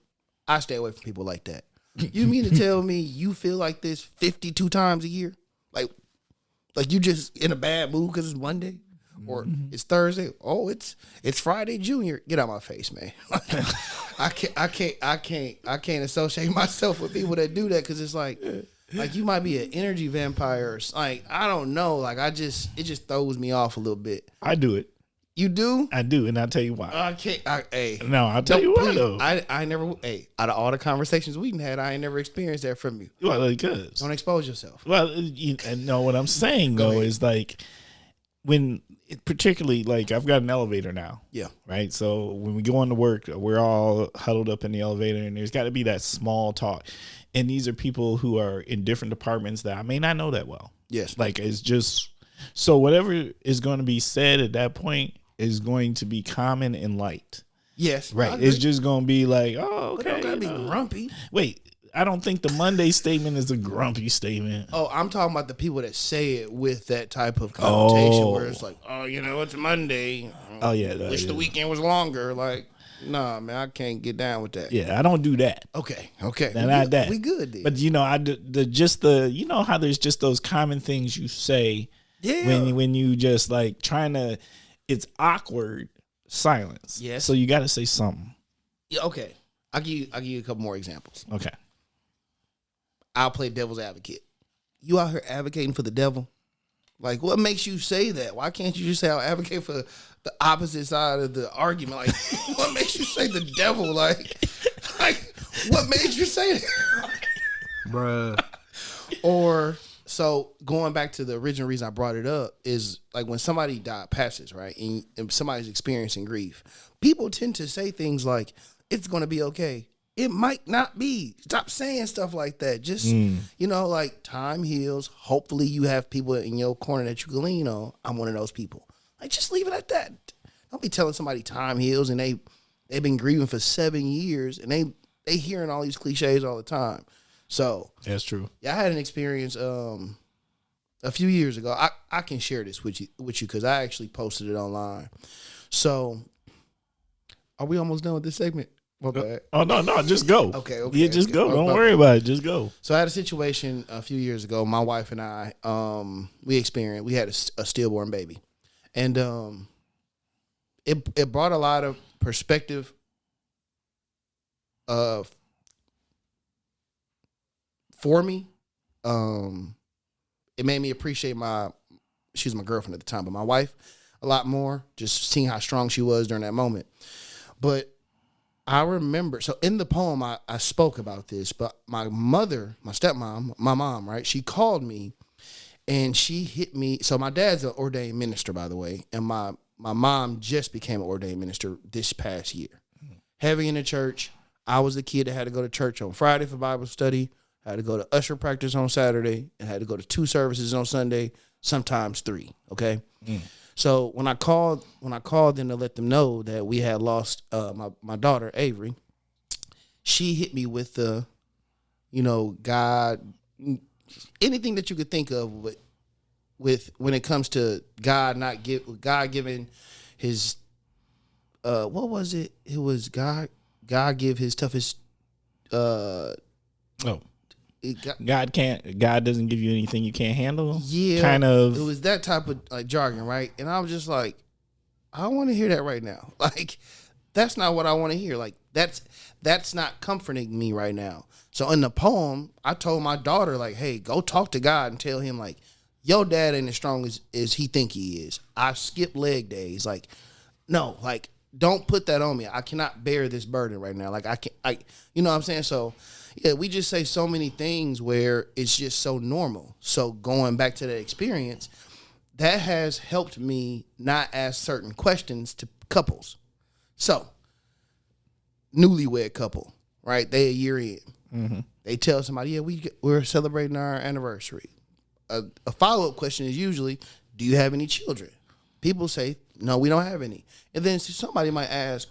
I stay away from people like that. You mean to tell me you feel like this 52 times a year? Like you just in a bad mood because it's Monday or it's Thursday? Oh, it's Friday, Junior. Get out of my face, man. I can't associate myself with people that do that because it's like you might be an energy vampire. Or, like I don't know. Like it just throws me off a little bit. I do it. You do? I do, and I'll tell you why. I can't. No, I'll tell you why, though. I never. Hey, out of all the conversations we've had, I ain't never experienced that from you. Well, because Don't expose yourself. Well, no, what I'm saying though is like when, particularly like I've got an elevator now. Yeah. Right. So when we go into work, we're all huddled up in the elevator, and there's got to be that small talk. And these are people who are in different departments that I may not know that well. Yes. Like it's just so whatever is going to be said at that point is going to be common and light. Yes. Right. It's just going to be like, oh, okay. But don't gotta be grumpy. Wait, I don't think the Monday statement is a grumpy statement. Oh, I'm talking about the people that say it with that type of connotation where it's like, it's Monday. Oh, yeah. Wish the weekend was longer. Like, nah, man, I can't get down with that. Yeah, I don't do that. Okay. Not that. We good then. But, how there's just those common things you say when you just like trying to, it's awkward silence. Yes. So you got to say something. Yeah, okay. I'll give you a couple more examples. Okay. I'll play devil's advocate. You out here advocating for the devil? Like, what makes you say that? Why can't you just say I'll advocate for the opposite side of the argument? Like, what makes you say the devil? Like what made you say that? Bruh. Or, so going back to the original reason I brought it up is like when somebody passes, right? And somebody's experiencing grief, people tend to say things like, it's going to be okay. It might not be. Stop saying stuff like that. Just, like time heals. Hopefully you have people in your corner that you can lean on. I'm one of those people. Like, just leave it at that. Don't be telling somebody time heals and they've been grieving for 7 years and they hearing all these cliches all the time. So that's true. Yeah, I had an experience a few years ago. I can share this with you because I actually posted it online. So are we almost done with this segment? Okay. Oh no, just go. Okay. Yeah, just go. Don't worry about it. Just go. So I had a situation a few years ago. My wife and I, we had a stillborn baby, and it brought a lot of perspective for me. It made me appreciate she was my girlfriend at the time, but my wife a lot more, just seeing how strong she was during that moment. But I remember, so in the poem, I spoke about this, but my mother, my stepmom, my mom, right? She called me and she hit me. So my dad's an ordained minister, by the way. And my mom just became an ordained minister this past year. Heavy in the church. I was the kid that had to go to church on Friday for Bible study. I had to go to usher practice on Saturday. And had to go to 2 services on Sunday, sometimes 3. Okay. So when I called them to let them know that we had lost my daughter, Avery, she hit me with the, God, anything that you could think of with when it comes to God giving his, what was it? It was God give his toughest, God doesn't give you anything you can't handle. Yeah, kind of. It was that type of like jargon, right? And I was just like, I don't want to hear that right now. Like, that's not what I want to hear. Like, that's not comforting me right now. So in the poem, I told my daughter, like, hey, go talk to God and tell him, like, your dad ain't as strong as he think he is. I skip leg days. Like, no, like, don't put that on me. I cannot bear this burden right now. Like, you know what I'm saying? So yeah, we just say so many things where it's just so normal. So going back to that experience, that has helped me not ask certain questions to couples. So, newlywed couple, right? They a year in. Mm-hmm. They tell somebody, yeah, we're celebrating our anniversary. A follow-up question is usually, do you have any children? People say, no, we don't have any. And then somebody might ask,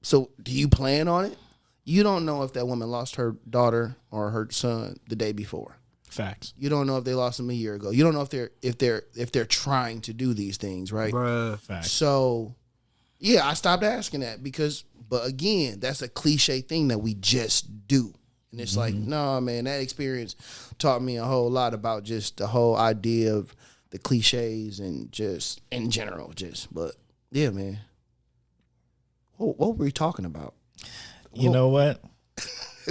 so do you plan on it? You don't know if that woman lost her daughter or her son the day before. Facts. You don't know if they lost them a year ago. You don't know if they're trying to do these things, right? Bruh. Facts. So Yeah, I stopped asking that but again, that's a cliche thing that we just do. And it's like, no, man, that experience taught me a whole lot about just the whole idea of the cliches and just in general, but yeah, man. What were we talking about? You know what?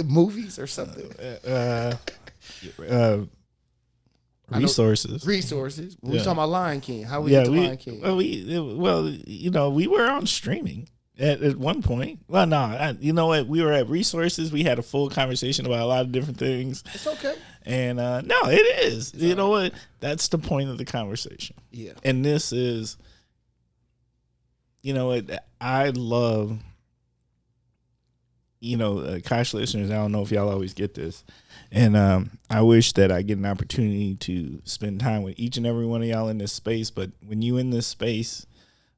Movies or something? Resources. Resources. We was talking about Lion King. How we Yeah, get to Lion King? We were on streaming at one point. Well, no, you know what? We were at resources. We had a full conversation about a lot of different things. It's okay. And no, it is. You know what? That's the point of the conversation. Yeah. And this is, you know what? I love, Kosh listeners, I don't know if y'all always get this. And I wish that I get an opportunity to spend time with each and every one of y'all in this space. But when you in this space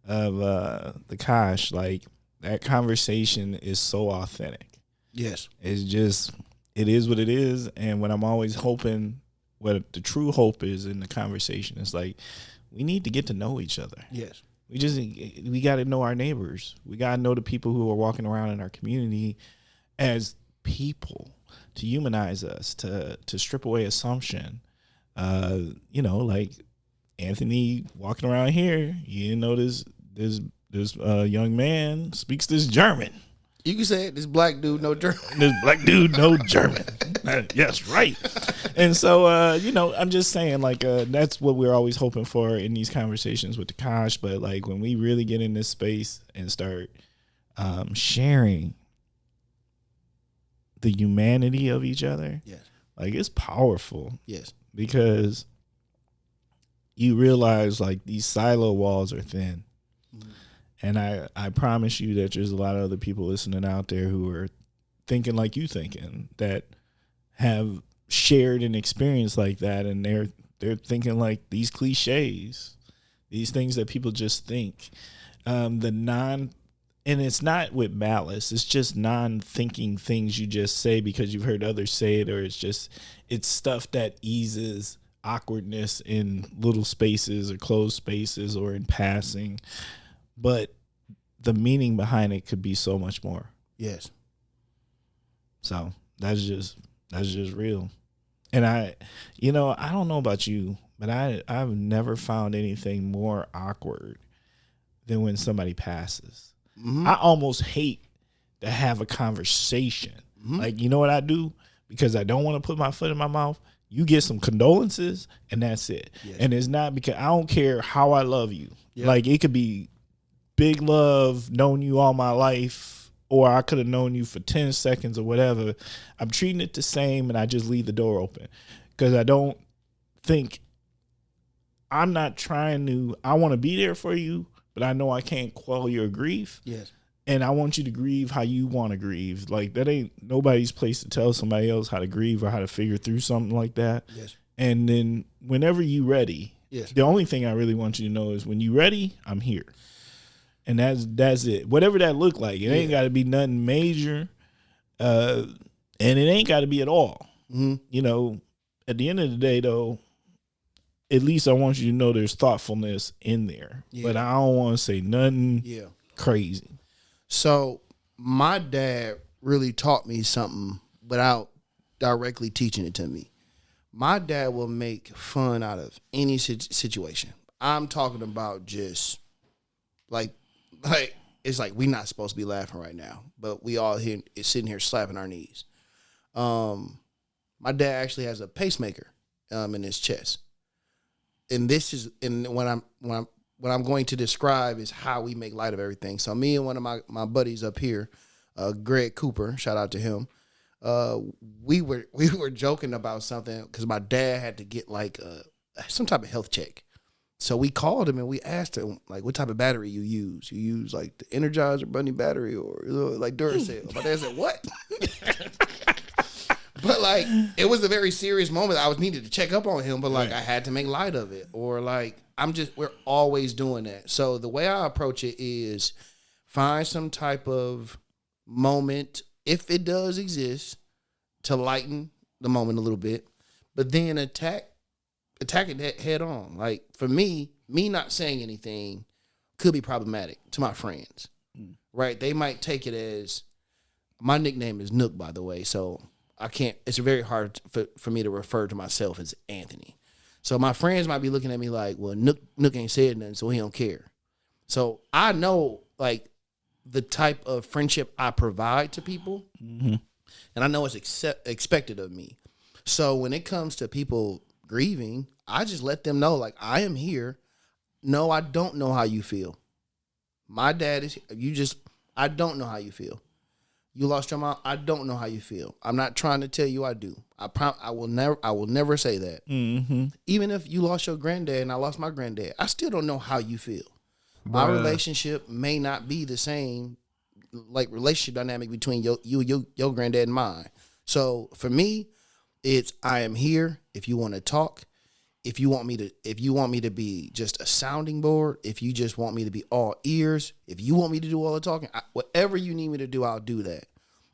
of the Kosh, like, that conversation is so authentic. Yes. It's just, it is what it is. And what I'm always hoping, what the true hope is in the conversation is like, we need to get to know each other. Yes. We got to know our neighbors. We got to know the people who are walking around in our community as people, to humanize us, to strip away assumption. Like Anthony walking around here, you know, this young man speaks this German. You can say it. This black dude, no German. This black dude, no German. Yes, right. And so, I'm just saying, like, that's what we're always hoping for in these conversations with the Kosh. But, like, when we really get in this space and start sharing the humanity of each other, yes, like, it's powerful. Yes. Because you realize, like, these silo walls are thin. Mm-hmm. And I promise you that there's a lot of other people listening out there who are thinking like you thinking, that have shared an experience like that, and they're thinking like these cliches, these things that people just think. And it's not with malice, it's just non-thinking things you just say because you've heard others say it, or it's stuff that eases awkwardness in little spaces or closed spaces or in passing. But the meaning behind it could be so much more. Yes. So that's just real. And I don't know about you, but I've never found anything more awkward than when somebody passes. Mm-hmm. I almost hate to have a conversation. Mm-hmm. Like, you know what I do? Because I don't want to put my foot in my mouth. You get some condolences and that's it. Yes. And it's not because I don't care how I love you. Yep. Like, it could be big love, known you all my life, or I could have known you for 10 seconds or whatever. I'm treating it the same, and I just leave the door open because I don't think I'm not trying to. I want to be there for you, but I know I can't quell your grief. Yes. And I want you to grieve how you want to grieve. Like, that ain't nobody's place to tell somebody else how to grieve or how to figure through something like that. Yes. And then whenever you ready, yes, the only thing I really want you to know is when you ready, I'm here. And that's it. Whatever that look like, it ain't got to be nothing major, and it ain't got to be at all. Mm-hmm. At the end of the day, though, at least I want you to know there's thoughtfulness in there. Yeah. But I don't want to say nothing crazy. So my dad really taught me something without directly teaching it to me. My dad will make fun out of any situation. I'm talking about just like it's like we're not supposed to be laughing right now, but we all here is sitting here slapping our knees. My dad actually has a pacemaker in his chest, and what I'm going to describe is how we make light of everything. So me and one of my buddies up here, Greg Cooper, shout out to him. We were joking about something because my dad had to get like some type of health check. So we called him and we asked him, like, what type of battery you use? You use, like, the Energizer Bunny battery or, like, Duracell? My dad said, what? But, like, it was a very serious moment. I was needed to check up on him, but, like, I had to make light of it. Or, like, we're always doing that. So the way I approach it is find some type of moment, if it does exist, to lighten the moment a little bit, but then attack it head on. Like, for me not saying anything could be problematic to my friends, right? They might take it as, my nickname is Nook, by the way, so I can't, it's very hard for me to refer to myself as Anthony. So my friends might be looking at me like, well, Nook ain't said nothing, so he don't care. So I know, like, the type of friendship I provide to people, and I know it's expected of me. So when it comes to people grieving, I just let them know, like, I am here. No, I don't know how you feel. My dad is, I don't know how you feel. You lost your mom. I don't know how you feel. I'm not trying to tell you I do. I will never say that. Mm-hmm. Even if you lost your granddad and I lost my granddad, I still don't know how you feel. My relationship may not be the same, like, relationship dynamic between your granddad and mine. So for me, it's, I am here if you want to talk. If you want me to be just a sounding board, if you just want me to be all ears, if you want me to do all the talking, whatever you need me to do, I'll do that.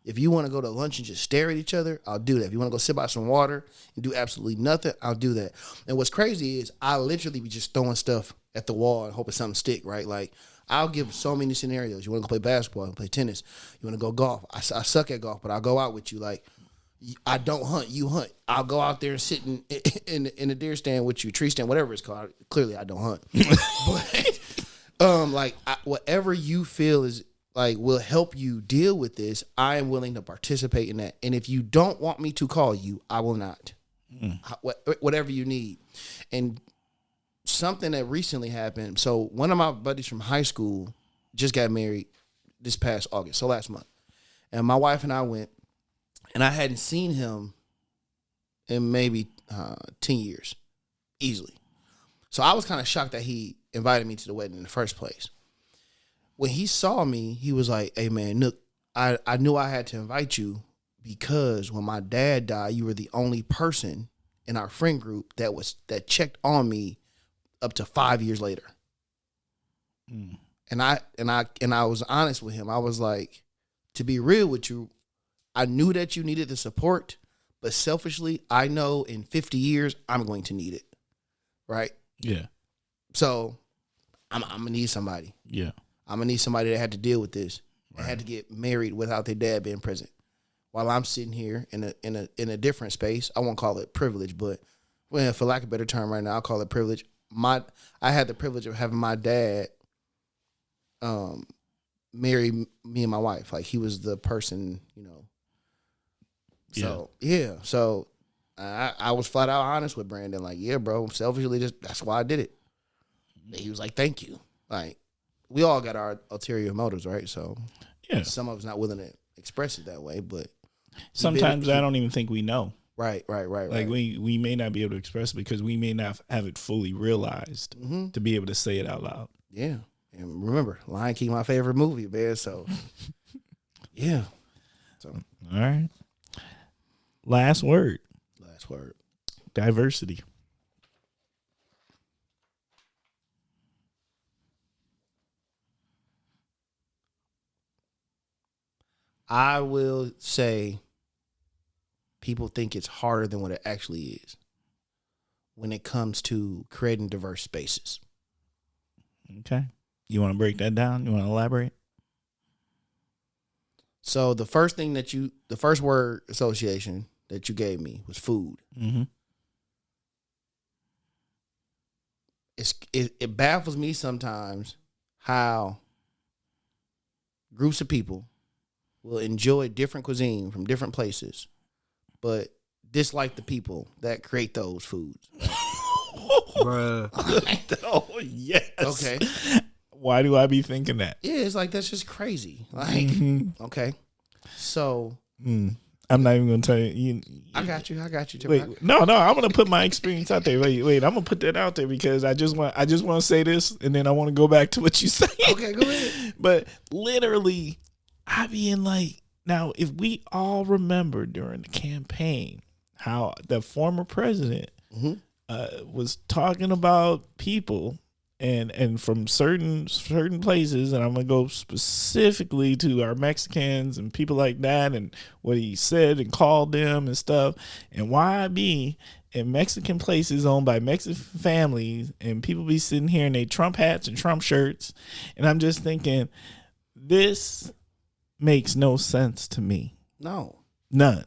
If you want to go to lunch and just stare at each other, I'll do that. If you want to go sit by some water and do absolutely nothing, I'll do that. And what's crazy is I literally be just throwing stuff at the wall and hoping something stick, right? Like, I'll give so many scenarios. You want to go play basketball, play tennis. You want to go golf. I suck at golf, but I'll go out with you. Like, I don't hunt, you hunt. I'll go out there and sit in a deer stand with you, tree stand, whatever it's called. Clearly, I don't hunt. But whatever you feel is, like, will help you deal with this, I am willing to participate in that. And if you don't want me to call you, I will not. Whatever you need. And something that recently happened. So one of my buddies from high school just got married this past August, so last month. And my wife and I went. And I hadn't seen him in maybe 10 years, easily. So I was kind of shocked that he invited me to the wedding in the first place. When he saw me, he was like, hey, man, look, I knew I had to invite you because when my dad died, you were the only person in our friend group that checked on me up to 5 years later. And I was honest with him. I was like, to be real with you, I knew that you needed the support, but selfishly, I know in 50 years, I'm going to need it. Right? Yeah. So I'm going to need somebody. Yeah. I'm going to need somebody that had to deal with this. Right. Had to get married without their dad being present. While I'm sitting here in a different space, I won't call it privilege, but well, for lack of a better term right now, I'll call it privilege. I had the privilege of having my dad marry me and my wife. Like, he was the person, you know. So, yeah. So, I was flat out honest with Brandon. Like, yeah, bro, selfishly, that's why I did it. And he was like, thank you. Like, we all got our ulterior motives, right? So, yeah, some of us not willing to express it that way, but sometimes I don't even think we know. Right. Like, we may not be able to express it because we may not have it fully realized to be able to say it out loud. Yeah. And remember, Lion King, my favorite movie, man. So, yeah. So, all right. Last word. Diversity. I will say people think it's harder than what it actually is when it comes to creating diverse spaces. Okay. You want to break that down? You want to elaborate? So the first word association that you gave me was food. Mm-hmm. It baffles me sometimes how groups of people will enjoy different cuisine from different places, but dislike the people that create those foods. Bruh. Oh, yes. Okay. Why do I be thinking that? Yeah, it's like, that's just crazy. Like, okay. So. I'm not even going to tell you. I got you. Wait, no, I'm going to put my experience out there. Wait, I'm going to put that out there because I just want to say this and then I want to go back to what you said. Okay, go ahead. But literally, I be in like, now, if we all remember during the campaign how the former president was talking about people and from certain places, and I'm gonna go specifically to our Mexicans and people like that, and what he said and called them and stuff, and why I be in Mexican places owned by Mexican families, and people be sitting here in they Trump hats and Trump shirts, and I'm just thinking, this makes no sense to me. No, None.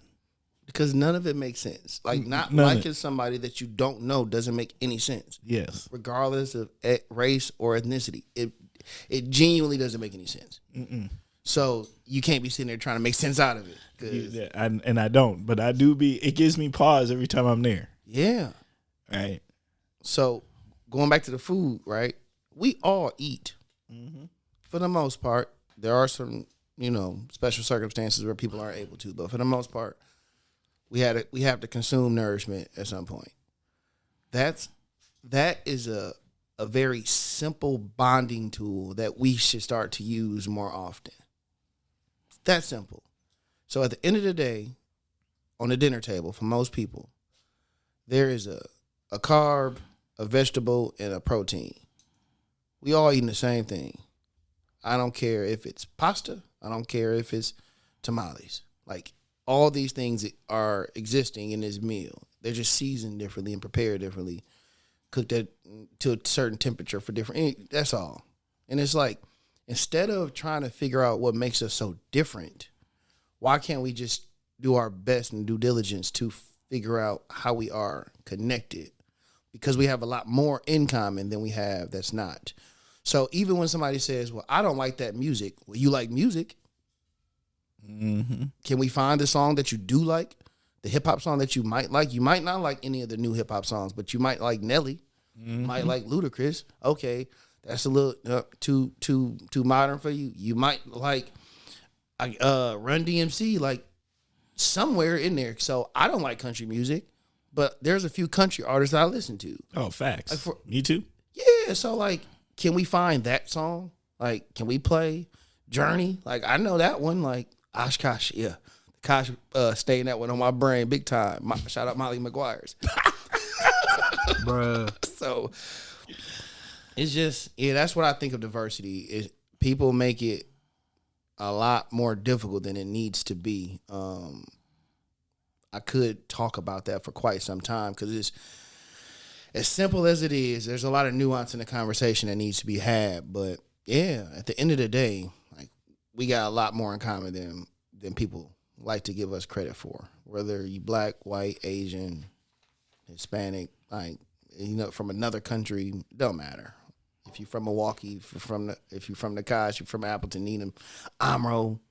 because none of it makes sense. Like not liking somebody that you don't know doesn't make any sense. Yes. Regardless of race or ethnicity, it genuinely doesn't make any sense. Mm-mm. So you can't be sitting there trying to make sense out of it. Yeah, and I don't, but I do be. It gives me pause every time I'm there. Yeah. Right. So going back to the food, right? We all eat. Mm-hmm. For the most part. There are some, special circumstances where people aren't able to, but for the most part, we have to consume nourishment at some point. That is a very simple bonding tool that we should start to use more often. It's that simple. So at the end of the day, on the dinner table, for most people, there is a carb, a vegetable, and a protein. We all eating the same thing. I don't care if it's pasta. I don't care if it's tamales. Like, all these things are existing in this meal. They're just seasoned differently and prepared differently, cooked to a certain temperature for different. That's all. And it's like, instead of trying to figure out what makes us so different, why can't we just do our best and due diligence to figure out how we are connected? Because we have a lot more in common than we have that's not. So even when somebody says, well, I don't like that music. Well, you like music. Mm-hmm. Can we find a song that you do like? The hip-hop song that you might like? You might not like any of the new hip-hop songs, but you might like Nelly. Mm-hmm. Might like Ludacris. Okay, that's a little too modern for you. You might like Run DMC, like somewhere in there. So I don't like country music, but there's a few country artists I listen to. Oh, facts. Like Me too. Yeah, so like, can we find that song? Like, can we play Journey? Like, I know that one. Like, Oshkosh, yeah. Kosh staying that one on my brain big time. Shout out Molly McGuire's. Bruh. So, it's just, that's what I think of diversity. Is people make it a lot more difficult than it needs to be. I could talk about that for quite some time because it's, as simple as it is, there's a lot of nuance in the conversation that needs to be had. But yeah, at the end of the day, like, we got a lot more in common than people like to give us credit for. Whether you black, white, Asian, Hispanic, like, from another country, don't matter. If you're from Milwaukee, if you're from the Kosh, you're from Appleton, Needham, Amro,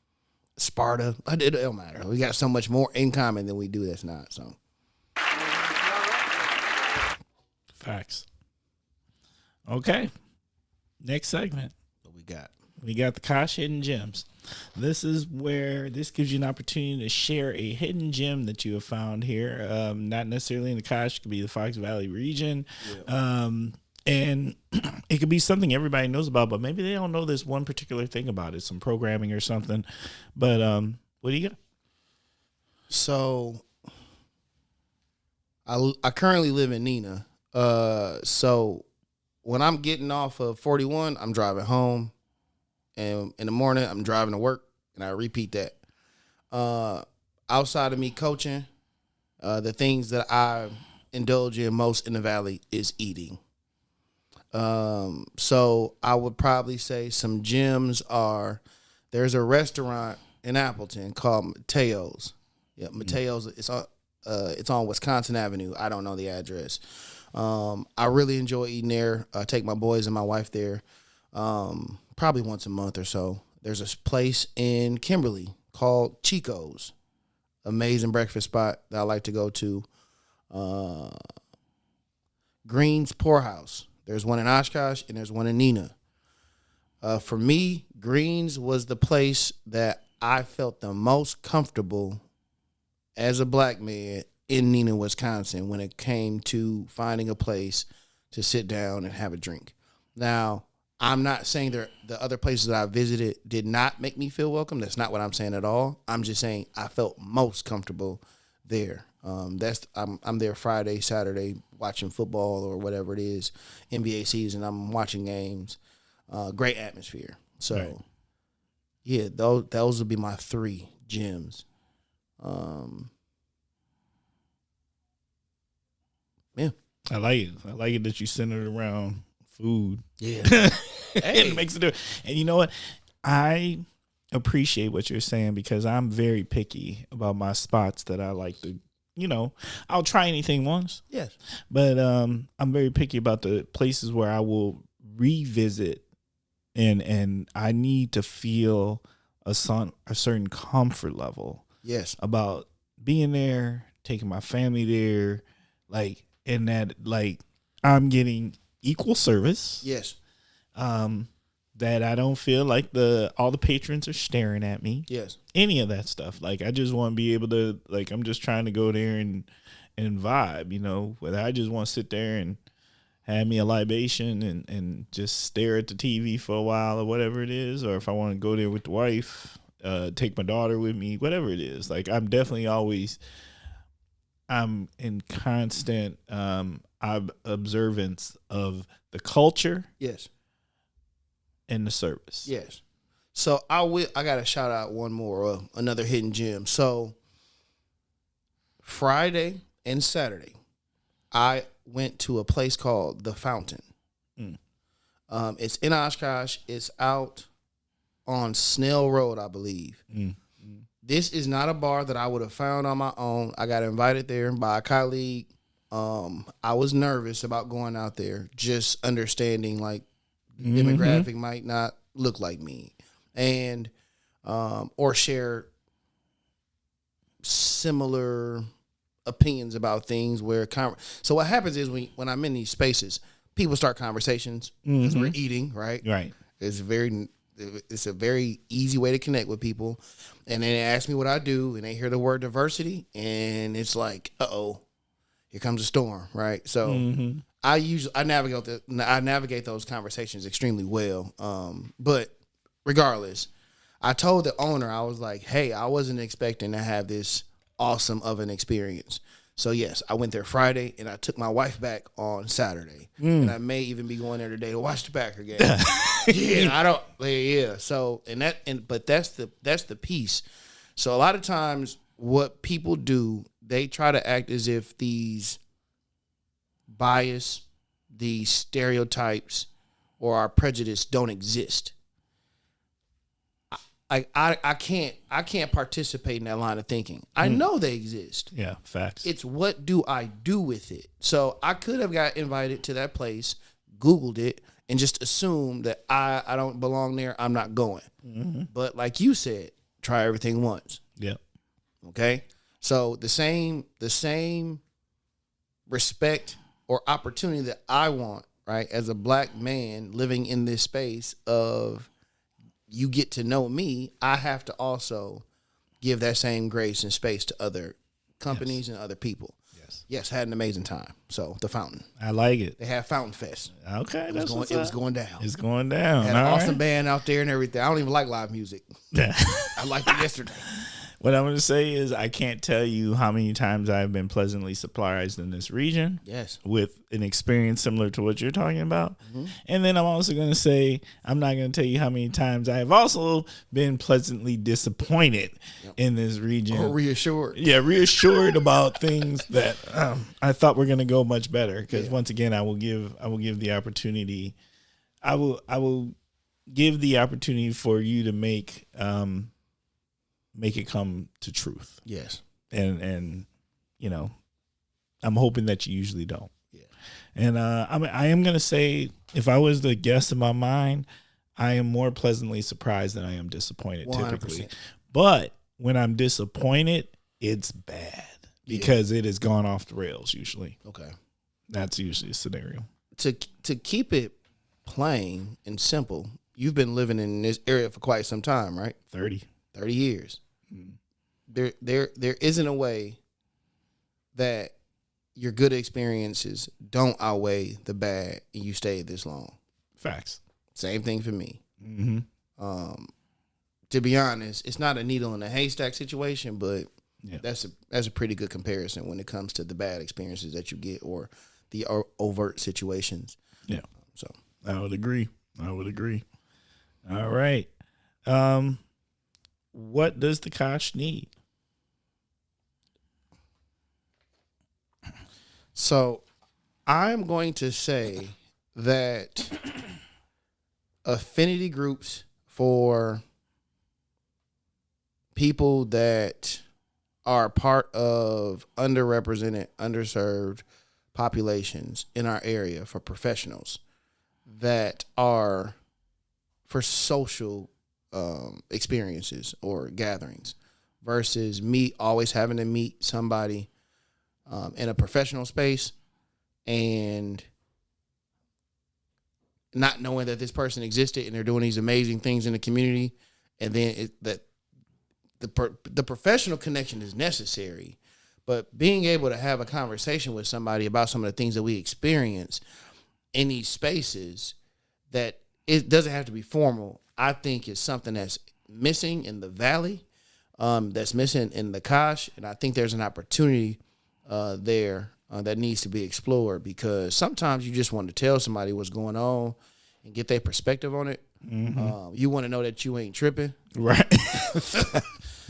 Sparta, it don't matter. We got so much more in common than we do that's not. So. Facts. Okay. Next segment. What we got? We got the Kosh Hidden Gems. This is where this gives you an opportunity to share a hidden gem that you have found here. Not necessarily in the Kosh, it could be the Fox Valley region. Yeah. And it could be something everybody knows about, but maybe they don't know this one particular thing about it, some programming or something. But what do you got? So I currently live in Neenah. So when I'm getting off of 41, I'm driving home, and in the morning I'm driving to work, and I repeat that. Outside of me coaching, the things that I indulge in most in the Valley is eating. So I would probably say some gems are, there's a restaurant in Appleton called Mateo's. Yeah, Mateo's. It's on Wisconsin Avenue. I don't know the address. I really enjoy eating there. I take my boys and my wife there probably once a month or so. There's a place in Kimberly called Chico's. Amazing breakfast spot that I like to go to. Green's Poorhouse. There's one in Oshkosh and there's one in Neenah. For me, Green's was the place that I felt the most comfortable as a black man in Neenah, Wisconsin, when it came to finding a place to sit down and have a drink. Now, I'm not saying the other places that I visited did not make me feel welcome. That's not what I'm saying at all. I'm just saying I felt most comfortable there. I'm there Friday, Saturday watching football or whatever it is, NBA season. I'm watching games. Great atmosphere. So, Right. yeah, those would be my 3 gyms. Yeah. I like it. I like it that you centered around food. Yeah. It makes it. And you know what? I appreciate what you're saying because I'm very picky about my spots that I like to. I'll try anything once. Yes. But I'm very picky about the places where I will revisit, and I need to feel a certain comfort level. Yes. About being there, taking my family there, and that I'm getting equal service. Yes. That I don't feel like all the patrons are staring at me. Yes. Any of that stuff. I just want to be able to, I'm just trying to go there and vibe, whether I just want to sit there and have me a libation and just stare at the TV for a while or whatever it is, or if I want to go there with the wife, take my daughter with me, whatever it is. I'm definitely I'm in constant observance of the culture. Yes. And the service. Yes. So I got to shout out one more, another hidden gem. So Friday and Saturday, I went to a place called The Fountain. It's in Oshkosh. It's out on Snell Road, I believe. This is not a bar that I would have found on my own. I got invited there by a colleague. I was nervous about going out there, just understanding demographic might not look like me, and or share similar opinions about things. So what happens is when I'm in these spaces, people start conversations because we're eating, right? Right. It's a very easy way to connect with people, and then they ask me what I do, and they hear the word diversity, and it's like, uh-oh, here comes a storm, right? So. I navigate those conversations extremely well. But regardless, I told the owner, I was like, hey, I wasn't expecting to have this awesome of an experience. So yes, I went there Friday and I took my wife back on Saturday. And I may even be going there today to watch the Packer game. So but that's the piece. So a lot of times what people do, they try to act as if these bias, these stereotypes, or our prejudice don't exist. I can't participate in that line of thinking. I know they exist. Yeah, facts. It's what do I do with it? So I could have got invited to that place, Googled it, and just assumed that I don't belong there. I'm not going. But like you said, try everything once. Yeah. Okay. So the same respect or opportunity that I want, right, as a black man living in this space of you get to know me, I have to also give that same grace and space to other companies and other people. Yes, had an amazing time. So the Fountain. I like it. They had Fountain Fest. Okay, it was going down. It's going down. Had an awesome band out there and everything. I don't even like live music. I liked it yesterday. What I'm going to say is I can't tell you how many times I've been pleasantly surprised in this region. Yes. With an experience similar to what you're talking about. And then I'm also going to say, I'm not going to tell you how many times I have also been pleasantly disappointed in this region. Or reassured. Yeah, reassured about things that I thought were going to go much better. Because once again, I will give the opportunity. I will give the opportunity for you to make it come to truth. Yes. And I'm hoping that you usually don't. Yeah. And I am going to say, if I was the guest in my mind, I am more pleasantly surprised than I am disappointed 100%. typically. But when I'm disappointed, it's bad because it has gone off the rails usually. Okay. That's usually a scenario. To keep it plain and simple, you've been living in this area for quite some time, right? 30 years. There isn't a way that your good experiences don't outweigh the bad and you stayed this long. Facts. Same thing for me. To be honest, it's not a needle in a haystack situation, but Yeah. That's a pretty good comparison when it comes to the bad experiences that you get or the overt situations. Yeah. So I would agree. All right. What does the Kosh need? So I'm going to say that affinity groups for people that are part of underrepresented, underserved populations in our area, for professionals that are for social experiences or gatherings, versus me always having to meet somebody in a professional space and not knowing that this person existed and they're doing these amazing things in the community, and then the professional connection is necessary, but being able to have a conversation with somebody about some of the things that we experience in these spaces, that it doesn't have to be formal, I think is something that's missing in the Valley, that's missing in the Kosh, and I think there's an opportunity there that needs to be explored, because sometimes you just want to tell somebody what's going on and get their perspective on it. Mm-hmm. You want to know that you ain't tripping. Right.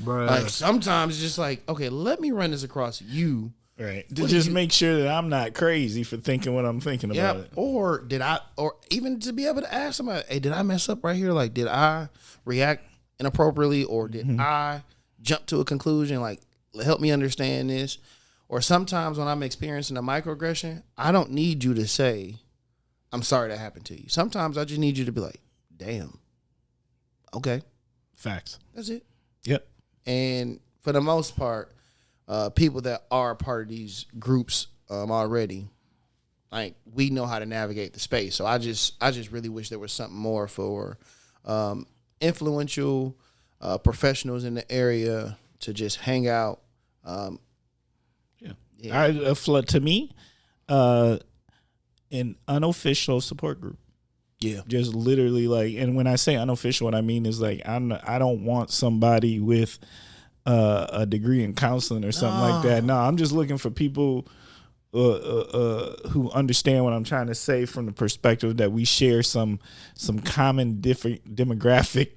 Like sometimes it's just like, okay, let me run this across you. Right. To just make sure that I'm not crazy for thinking what I'm thinking about it. Or even to be able to ask somebody, hey, did I mess up right here? Like, did I react inappropriately, or did I jump to a conclusion? Like, help me understand this. Or sometimes when I'm experiencing a microaggression, I don't need you to say, I'm sorry that happened to you. Sometimes I just need you to be like, damn. Okay. Facts. That's it. Yep. And for the most part, people that are part of these groups already, like, we know how to navigate the space. So I just really wish there was something more for influential professionals in the area to just hang out. To me, an unofficial support group. Yeah. Just literally, like, and when I say unofficial, what I mean is, like, I don't want somebody with a degree in counseling or something like that. No, I'm just looking for people who understand what I'm trying to say from the perspective that we share some common different demographic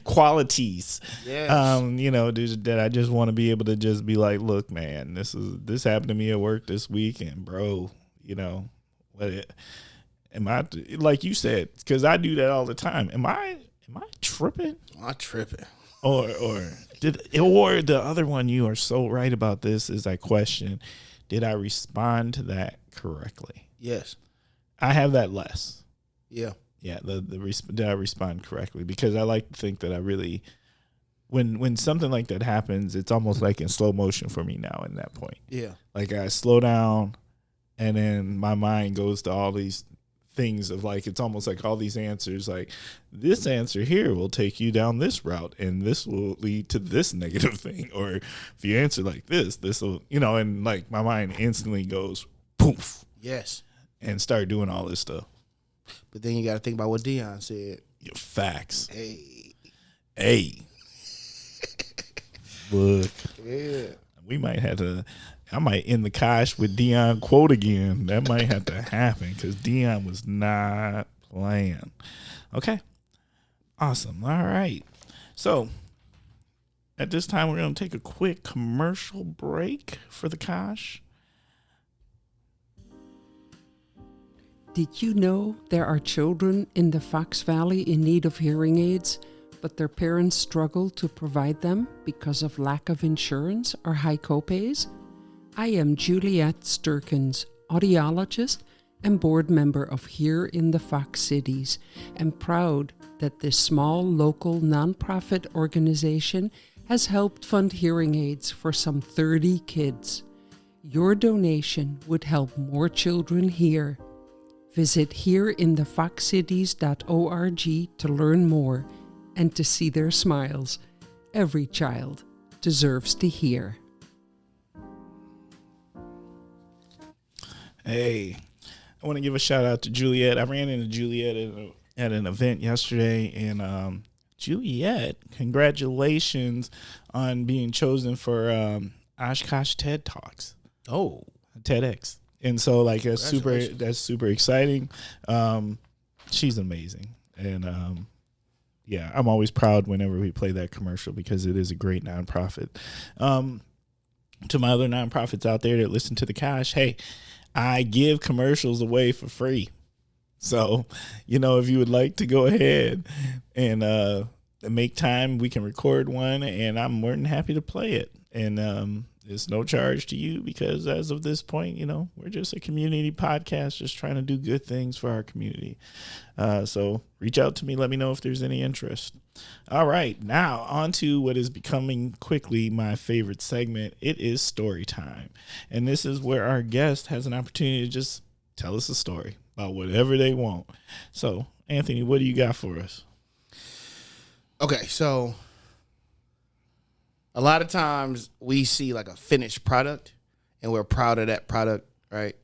qualities. Yes. That I just want to be able to just be like, look, man, this happened to me at work this week, and bro, am I, like you said, because I do that all the time. Am I tripping? I'm tripping. Or the other one, you are so right about this, is I question, did I respond to that correctly? Yes. I have that less. Yeah. Yeah, did I respond correctly? Because I like to think that I really, when something like that happens, it's almost like in slow motion for me now in that point. Yeah. Like, I slow down, and then my mind goes to all these things of, like, it's almost like all these answers, like, this answer here will take you down this route, and this will lead to this negative thing. Or if you answer like this will, and, like, my mind instantly goes poof. Yes. And start doing all this stuff. But then you got to think about what Deion said. Your facts. Hey. Look. Yeah. We might have to. I might end the Kosh with Deion quote again. That might have to happen, because Deion was not playing. Okay. Awesome. All right. So at this time, we're going to take a quick commercial break for the Kosh. Did you know there are children in the Fox Valley in need of hearing aids, but their parents struggle to provide them because of lack of insurance or high copays? I am Juliette Sturkins, audiologist and board member of Here in the Fox Cities, and proud that this small local nonprofit organization has helped fund hearing aids for some 30 kids. Your donation would help more children hear. Visit hereinthefoxcities.org to learn more and to see their smiles. Every child deserves to hear. Hey, I want to give a shout out to Juliet. I ran into Juliet at an event yesterday, and Juliet, congratulations on being chosen for Oshkosh TED Talks. Oh, TEDx. And so like that's super exciting. She's amazing. And yeah, I'm always proud whenever we play that commercial because it is a great nonprofit. To my other nonprofits out there that listen to the Cash, hey, I give commercials away for free. So, if you would like to go ahead and make time, we can record one, and I'm more than happy to play it. And it's no charge to you because as of this point, we're just a community podcast just trying to do good things for our community. So reach out to me. Let me know if there's any interest. All right. Now on to what is becoming quickly my favorite segment. It is story time. And this is where our guest has an opportunity to just tell us a story about whatever they want. So, Anthony, what do you got for us? Okay, so a lot of times we see like a finished product and we're proud of that product, right?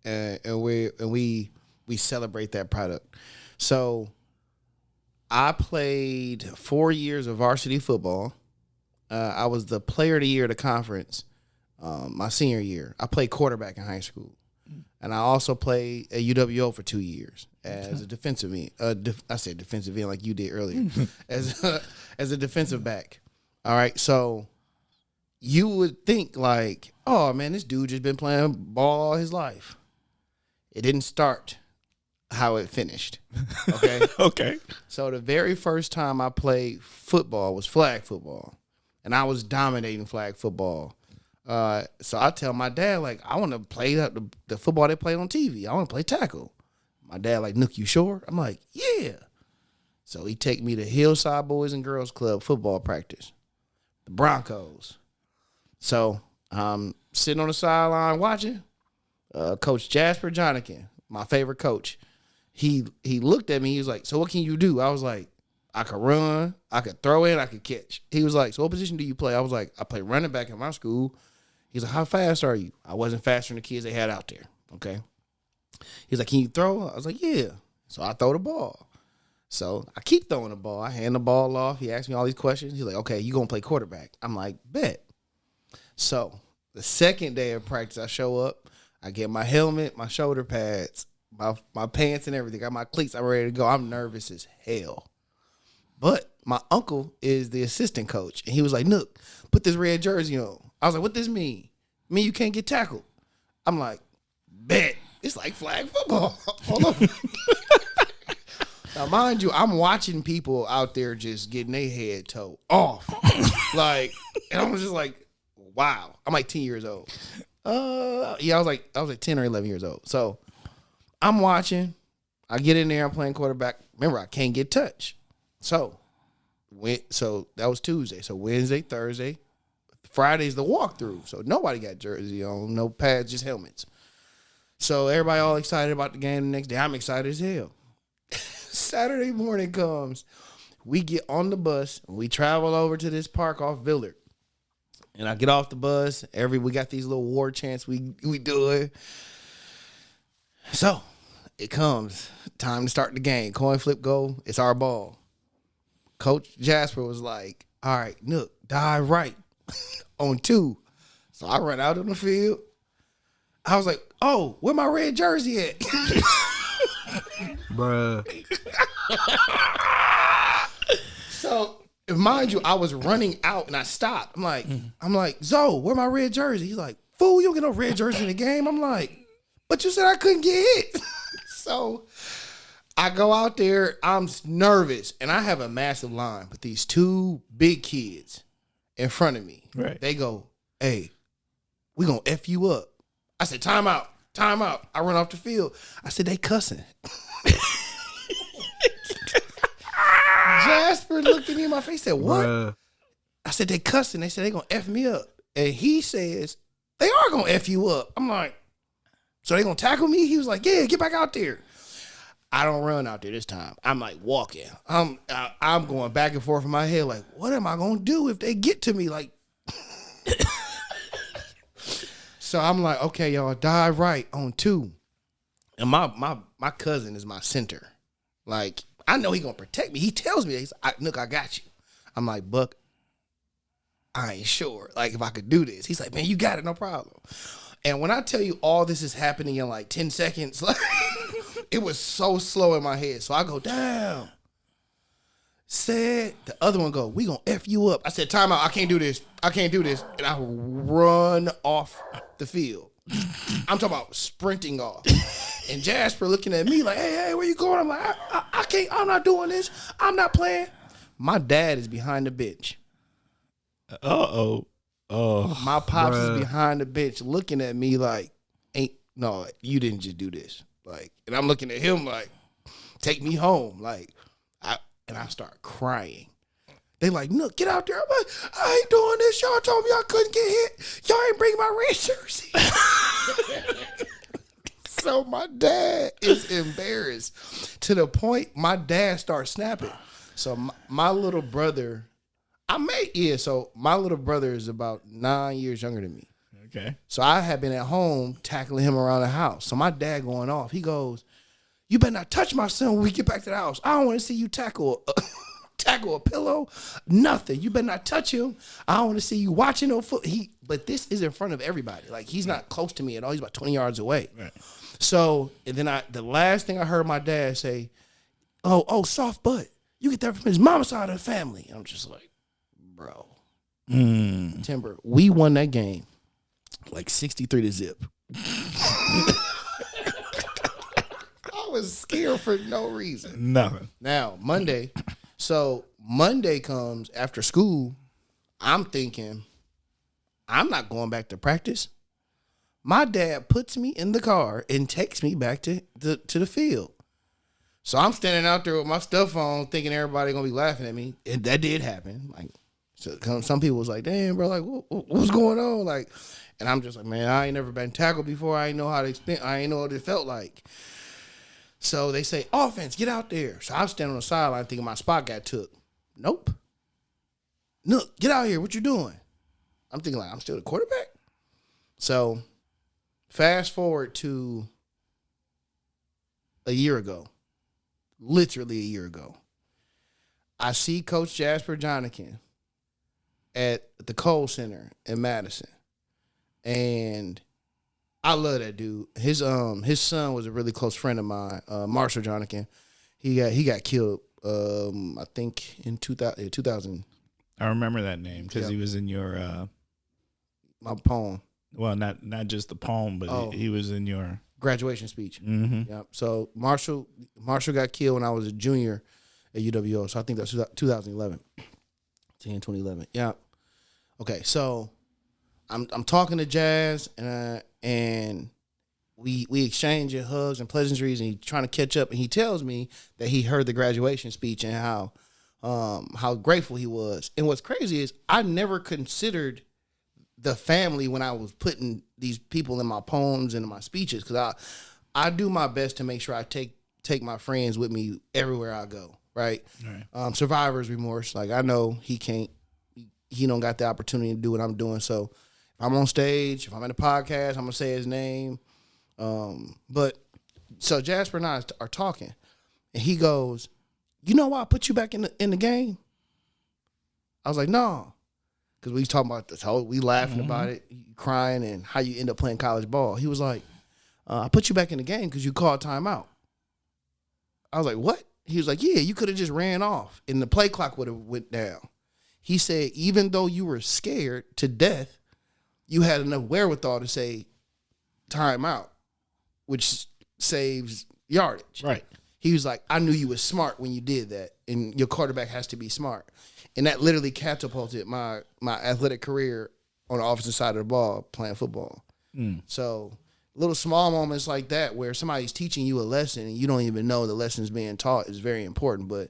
And we celebrate that product. So I played 4 years of varsity football. I was the player of the year of the conference my senior year. I played quarterback in high school. And I also played at UWO for 2 years as a defensive end. I said defensive end like you did earlier. as a defensive back. All right, so you would think like, oh, man, this dude just been playing ball all his life. It didn't start how it finished, okay? Okay. So the very first time I played football was flag football, and I was dominating flag football. So I tell my dad, like, I want to play the football they play on TV. I want to play tackle. My dad like, Nook, you sure? I'm like, yeah. So he take me to Hillside Boys and Girls Club football practice, the Broncos. So I'm sitting on the sideline watching. Coach Jasper Jonikin, my favorite coach, he looked at me. He was like, so what can you do? I was like, I could run, I could throw in, I could catch. He was like, so what position do you play? I was like, I play running back in my school. He's like, how fast are you? I wasn't faster than the kids they had out there, okay? He's like, can you throw? I was like, yeah. So I throw the ball. So I keep throwing the ball. I hand the ball off. He asked me all these questions. He's like, okay, you going to play quarterback. I'm like, bet. So the second day of practice, I show up. I get my helmet, my shoulder pads, my pants and everything. Got my cleats. I'm ready to go. I'm nervous as hell. But my uncle is the assistant coach. And he was like, Nook, put this red jersey on. I was like, what this mean? Mean you can't get tackled? I'm like, bet. It's like flag football. All over. Now, mind you, I'm watching people out there just getting their head toe off. And I was just like, wow. I'm like 10 years old. Yeah, I was like 10 or 11 years old. So I'm watching. I get in there. I'm playing quarterback. Remember, I can't get touched. So that was Tuesday. So Wednesday, Thursday, Friday's the walkthrough. So nobody got jersey on, no pads, just helmets. So everybody all excited about the game the next day. I'm excited as hell. Saturday morning comes. We get on the bus. And we travel over to this park off Villard. And I get off the bus. We got these little war chants we do it. So it comes time to start the game. Coin flip go. It's our ball. Coach Jasper was like, all right, Nook, dive right on 2. So I run out on the field. I was like, oh, where my red jersey at? Bruh. So, mind you, I was running out and I stopped. I'm like, Zoe, where my red jersey? He's like, fool, you don't get no red jersey in the game. I'm like, but you said I couldn't get hit. So I go out there, I'm nervous, and I have a massive line with these 2 big kids in front of me. Right. They go, hey, we gonna F you up. I said, time out. I run off the field. I said, they cussing. Jasper looked at me in my face and said, what? Bruh. I said, they cussing. They said they gonna F me up. And he says, they are gonna F you up. I'm like, so they gonna tackle me? He was like, yeah, get back out there. I don't run out there this time. I'm like walking. I'm going back and forth in my head like, what am I gonna do if they get to me? Like, so I'm like, okay, y'all, dive right on 2. And my cousin is my center. Like, I know he gonna protect me. He tells me, he's like, look, I got you. I'm like, Buck, I ain't sure. Like, if I could do this. He's like, man, you got it, no problem. And when I tell you all this is happening in like 10 seconds, like, it was so slow in my head. So I go, down. Said, the other one go, we gonna F you up. I said, time out, I can't do this. And I run off the field. I'm talking about sprinting off. And Jasper looking at me like, hey, where you going? I'm like, I can't, I'm not doing this. I'm not playing. My dad is behind the bench. Oh, my pops is behind the bench looking at me like, no, you didn't just do this. Like, and I'm looking at him like, take me home. Like, and I start crying. They like, look, get out there. I'm like, I ain't doing this. Y'all told me I couldn't get hit. Y'all ain't bring my red jersey. So my dad is embarrassed to the point my dad starts snapping. So my little brother, so my little brother is about 9 years younger than me. okay. So I had been at home tackling him around the house. So my dad going off. He goes, you better not touch my son when we get back to the house. I don't want to see you tackle a pillow, nothing. You better not touch him. I don't want to see you watching no foot. But this is in front of everybody. Like, he's not close to me at all. He's about 20 yards away. Right. So, and then the last thing I heard my dad say, oh, soft butt. You get that from his mama's side of the family. I'm just like, bro. Timber, we won that game like 63-0. I was scared for no reason. Nothing. Now, Monday. So Monday comes after school. I'm thinking, I'm not going back to practice. My dad puts me in the car and takes me back to the field. So I'm standing out there with my stuff on, thinking everybody gonna be laughing at me. And that did happen. Like, so some people was like, damn, bro, like, what's going on? Like, and I'm just like, man, I ain't never been tackled before. I ain't know how to explain. I ain't know what it felt like. So they say, offense, get out there. So I was standing on the sideline thinking my spot got took. Nope. Look, get out here. What you doing? I'm thinking like, I'm still the quarterback. So fast forward to a year ago, literally a year ago. I see Coach Jasper Jonikin at the Cole Center in Madison. And I love that dude. His son was a really close friend of mine, Marshall Jonikin. He got killed, I think in 2000. I remember that name because he was in your my poem. Well, not just the poem, but he was in your graduation speech. Mm-hmm. Yep. So Marshall got killed when I was a junior at UWO. So I think that's 2011. 2011. Yeah. Okay. So I'm talking to Jazz and we exchanging hugs and pleasantries, and he's trying to catch up, and he tells me that he heard the graduation speech and how grateful he was. And what's crazy is I never considered the family when I was putting these people in my poems and in my speeches, because I do my best to make sure I take my friends with me everywhere I go, right? Survivor's remorse. Like, I know he don't got the opportunity to do what I'm doing, so if I'm on stage, if I'm in a podcast, I'm going to say his name. But so Jasper and I are talking, and he goes, you know why I put you back in the game? I was like, no. Because we was talking about this whole, we laughing about it, crying, and how you end up playing college ball. He was like, I put you back in the game because you called timeout. I was like, what? He was like, yeah, you could have just ran off, and the play clock would have went down. He said, even though you were scared to death, you had enough wherewithal to say timeout, which saves yardage. Right. He was like, I knew you was smart when you did that, and your quarterback has to be smart. And that literally catapulted my athletic career on the offensive side of the ball, playing football. So little small moments like that where somebody's teaching you a lesson and you don't even know the lesson's being taught is very important. But,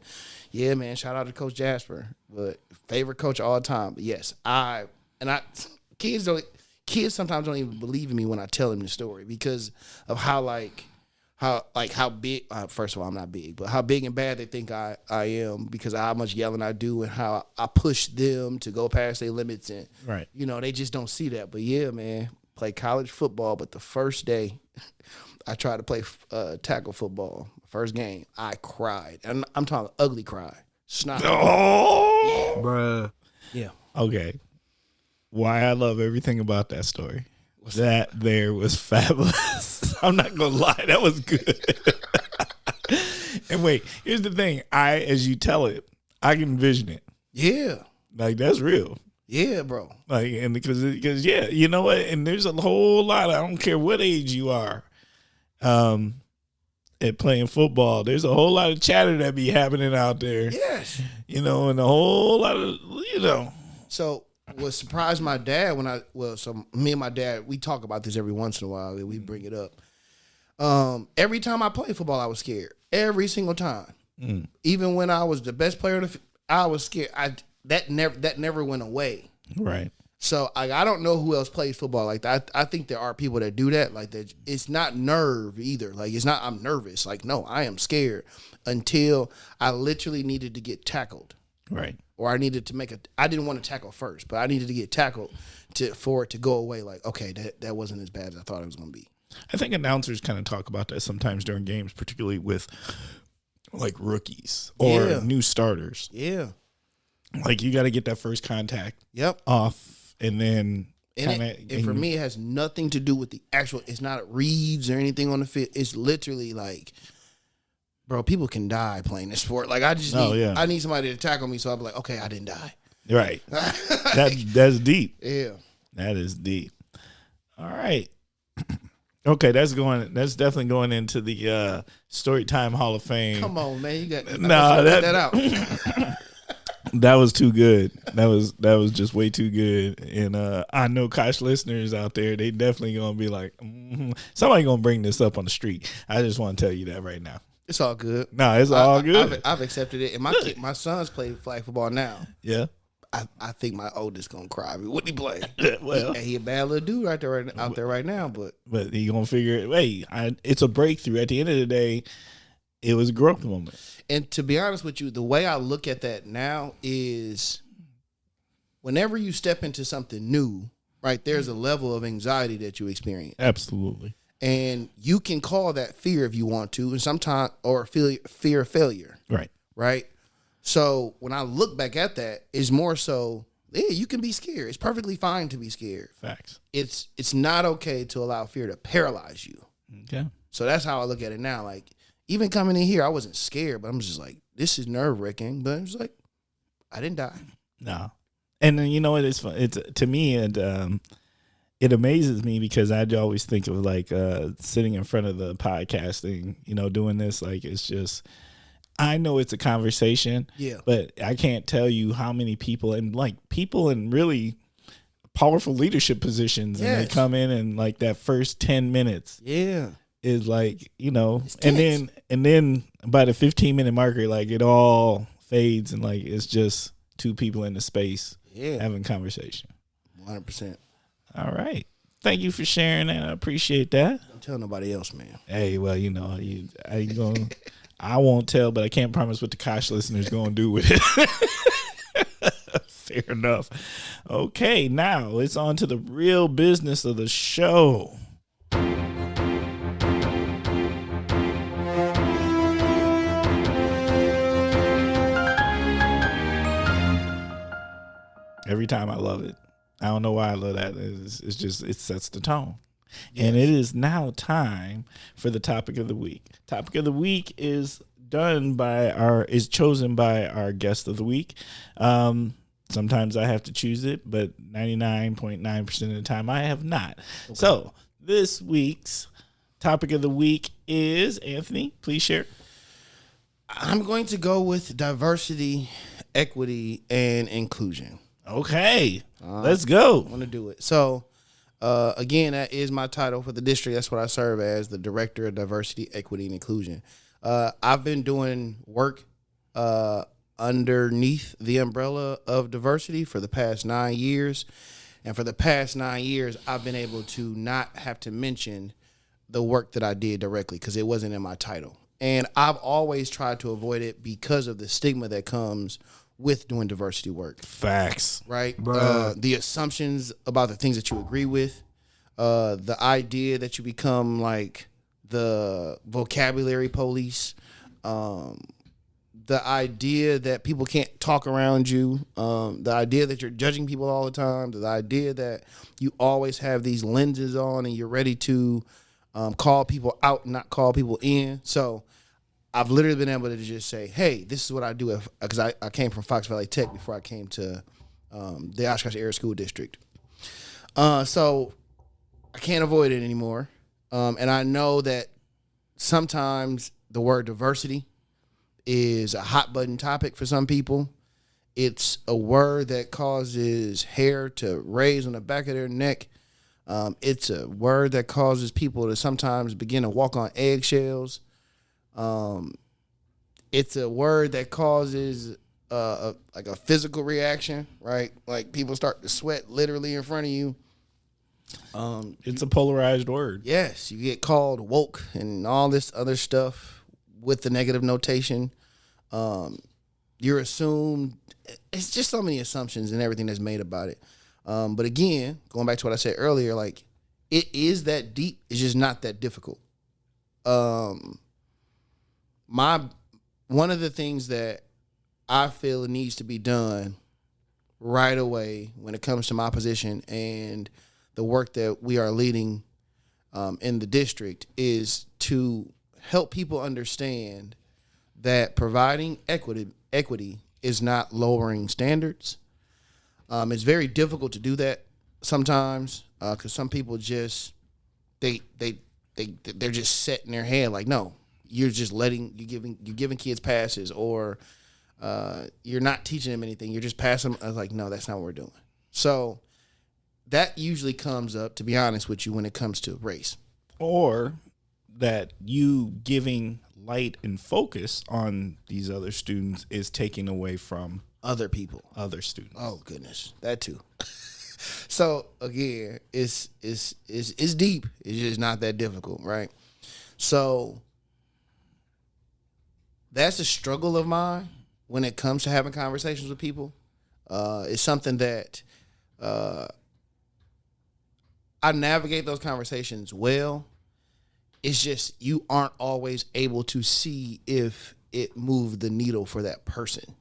yeah, man, shout out to Coach Jasper. But favorite coach of all time. But, yes, kids sometimes don't even believe in me when I tell them the story because of how big, first of all, I'm not big, but how big and bad they think I am because of how much yelling I do and how I push them to go past their limits. And, they just don't see that. But, yeah, man, play college football. But the first day I tried to play tackle football, First game, I cried. And I'm talking ugly cry. Snot. Oh, Bruh. Yeah. okay. Why I love everything about that story. That there was fabulous. I'm not gonna lie, that was good. And wait, here's the thing. As you tell it, I can envision it. Yeah. Like that's real. Yeah, bro. Like, and because yeah, you know what? And there's a whole lot. I don't care what age you are, at playing football. There's a whole lot of chatter that be happening out there. Yes. You know, and a whole lot of So what surprised my dad so me and my dad, we talk about this every once in a while. We bring it up. Every time I played football, I was scared. Every single time. Even when I was the best player, I was scared. That never went away. Right. So I don't know who else plays football like that. I think there are people that do that. Like that, it's not nerve either. Like it's not. I'm nervous. Like no, I am scared until I literally needed to get tackled. Right. Or I needed to I didn't want to tackle first, but I needed to get tackled for it to go away. Like okay, that wasn't as bad as I thought it was going to be. I think announcers kind of talk about that sometimes during games, particularly with like rookies or new starters. Yeah. Like you got to get that first contact. Yep. Off, and then and for me, it has nothing to do with the actual. It's not reads or anything on the field. It's literally like, bro, people can die playing this sport. Like I just I need somebody to tackle me, so I'll be like, okay, I didn't die. Right. That's deep. Yeah. That is deep. All right. Okay, that's definitely going into the Storytime Hall of Fame. Come on, man, you got that out. That was too good. That was just way too good. And I know Kosh listeners out there, they definitely gonna be like, somebody gonna bring this up on the street. I just want to tell you that right now. It's all good. No, it's all good. I've accepted it, and my sons play flag football now. Yeah. I think my oldest gonna cry. What he play? Well, he a bad little dude out there right now, but he gonna figure it. Hey, it's a breakthrough. At the end of the day, it was a growth moment. And to be honest with you, the way I look at that now is, whenever you step into something new, right? There's a level of anxiety that you experience. Absolutely. And you can call that fear if you want to, and sometimes or fear of failure. Right. Right. So when I look back at that, it's more so, yeah, you can be scared. It's perfectly fine to be scared. Facts. It's not okay to allow fear to paralyze you. Okay. So that's how I look at it now. Like, even coming in here, I wasn't scared, but I'm just like, this is nerve-wracking. But it's like, I didn't die. No. And then, you know what? It's fun. It's, to me, it amazes me because I always think of like sitting in front of the podcasting, doing this. Like, it's just, I know it's a conversation, but I can't tell you how many people and like people in really powerful leadership positions, and they come in and like that first 10 minutes. Yeah. Is like, and then by the 15-minute marker, like it all fades and like it's just two people in the space having conversation. 100%. All right. Thank you for sharing that. I appreciate that. Don't tell nobody else, man. Hey, well, I won't tell, but I can't promise what the Kosh listeners gonna do with it. Fair enough. Okay, now it's on to the real business of the show. Every time I love it. I don't know why I love that. It's just, it sets the tone. Yes. And it is now time for the topic of the week. Topic of the week is chosen by our guest of the week. Sometimes I have to choose it, but 99.9% of the time I have not. Okay. So this week's topic of the week is, Anthony, please share. I'm going to go with diversity, equity, and inclusion. Okay, let's go. I want to do it. So, again, that is my title for the district. That's what I serve as, the Director of Diversity, Equity, and Inclusion. I've been doing work underneath the umbrella of diversity for the past 9 years. And for the past 9 years, I've been able to not have to mention the work that I did directly because it wasn't in my title. And I've always tried to avoid it because of the stigma that comes with doing diversity work. Facts. Right? The assumptions about the things that you agree with, the idea that you become like the vocabulary police, the idea that people can't talk around you, the idea that you're judging people all the time, the idea that you always have these lenses on and you're ready to call people out and not call people in. So I've literally been able to just say, hey, this is what I do, because I came from Fox Valley Tech before I came to the Oshkosh Area School District. So I can't avoid it anymore. And I know that sometimes the word diversity is a hot button topic for some people. It's a word that causes hair to raise on the back of their neck. It's a word that causes people to sometimes begin to walk on eggshells. It's a word that causes like a physical reaction, right? Like people start to sweat literally in front of you. It's a polarized word. Yes, you get called woke and all this other stuff with the negative notation. You're assumed. It's just so many assumptions and everything that's made about it. But again, going back to what I said earlier, like it is that deep. It's just not that difficult. One of the things that I feel needs to be done right away when it comes to my position and the work that we are leading in the district is to help people understand that providing equity is not lowering standards. It's very difficult to do that sometimes because some people just they're just set in their head like, no, you're just you're giving kids passes, or you're not teaching them anything. You're just passing them. I was like, no, that's not what we're doing. So that usually comes up, to be honest with you, when it comes to race. Or that you giving light and focus on these other students is taking away from Other people. other students. Oh goodness, that too. So again, it's deep. It's just not that difficult, right? So that's a struggle of mine when it comes to having conversations with people. It's something that I navigate those conversations well. It's just you aren't always able to see if it moved the needle for that person.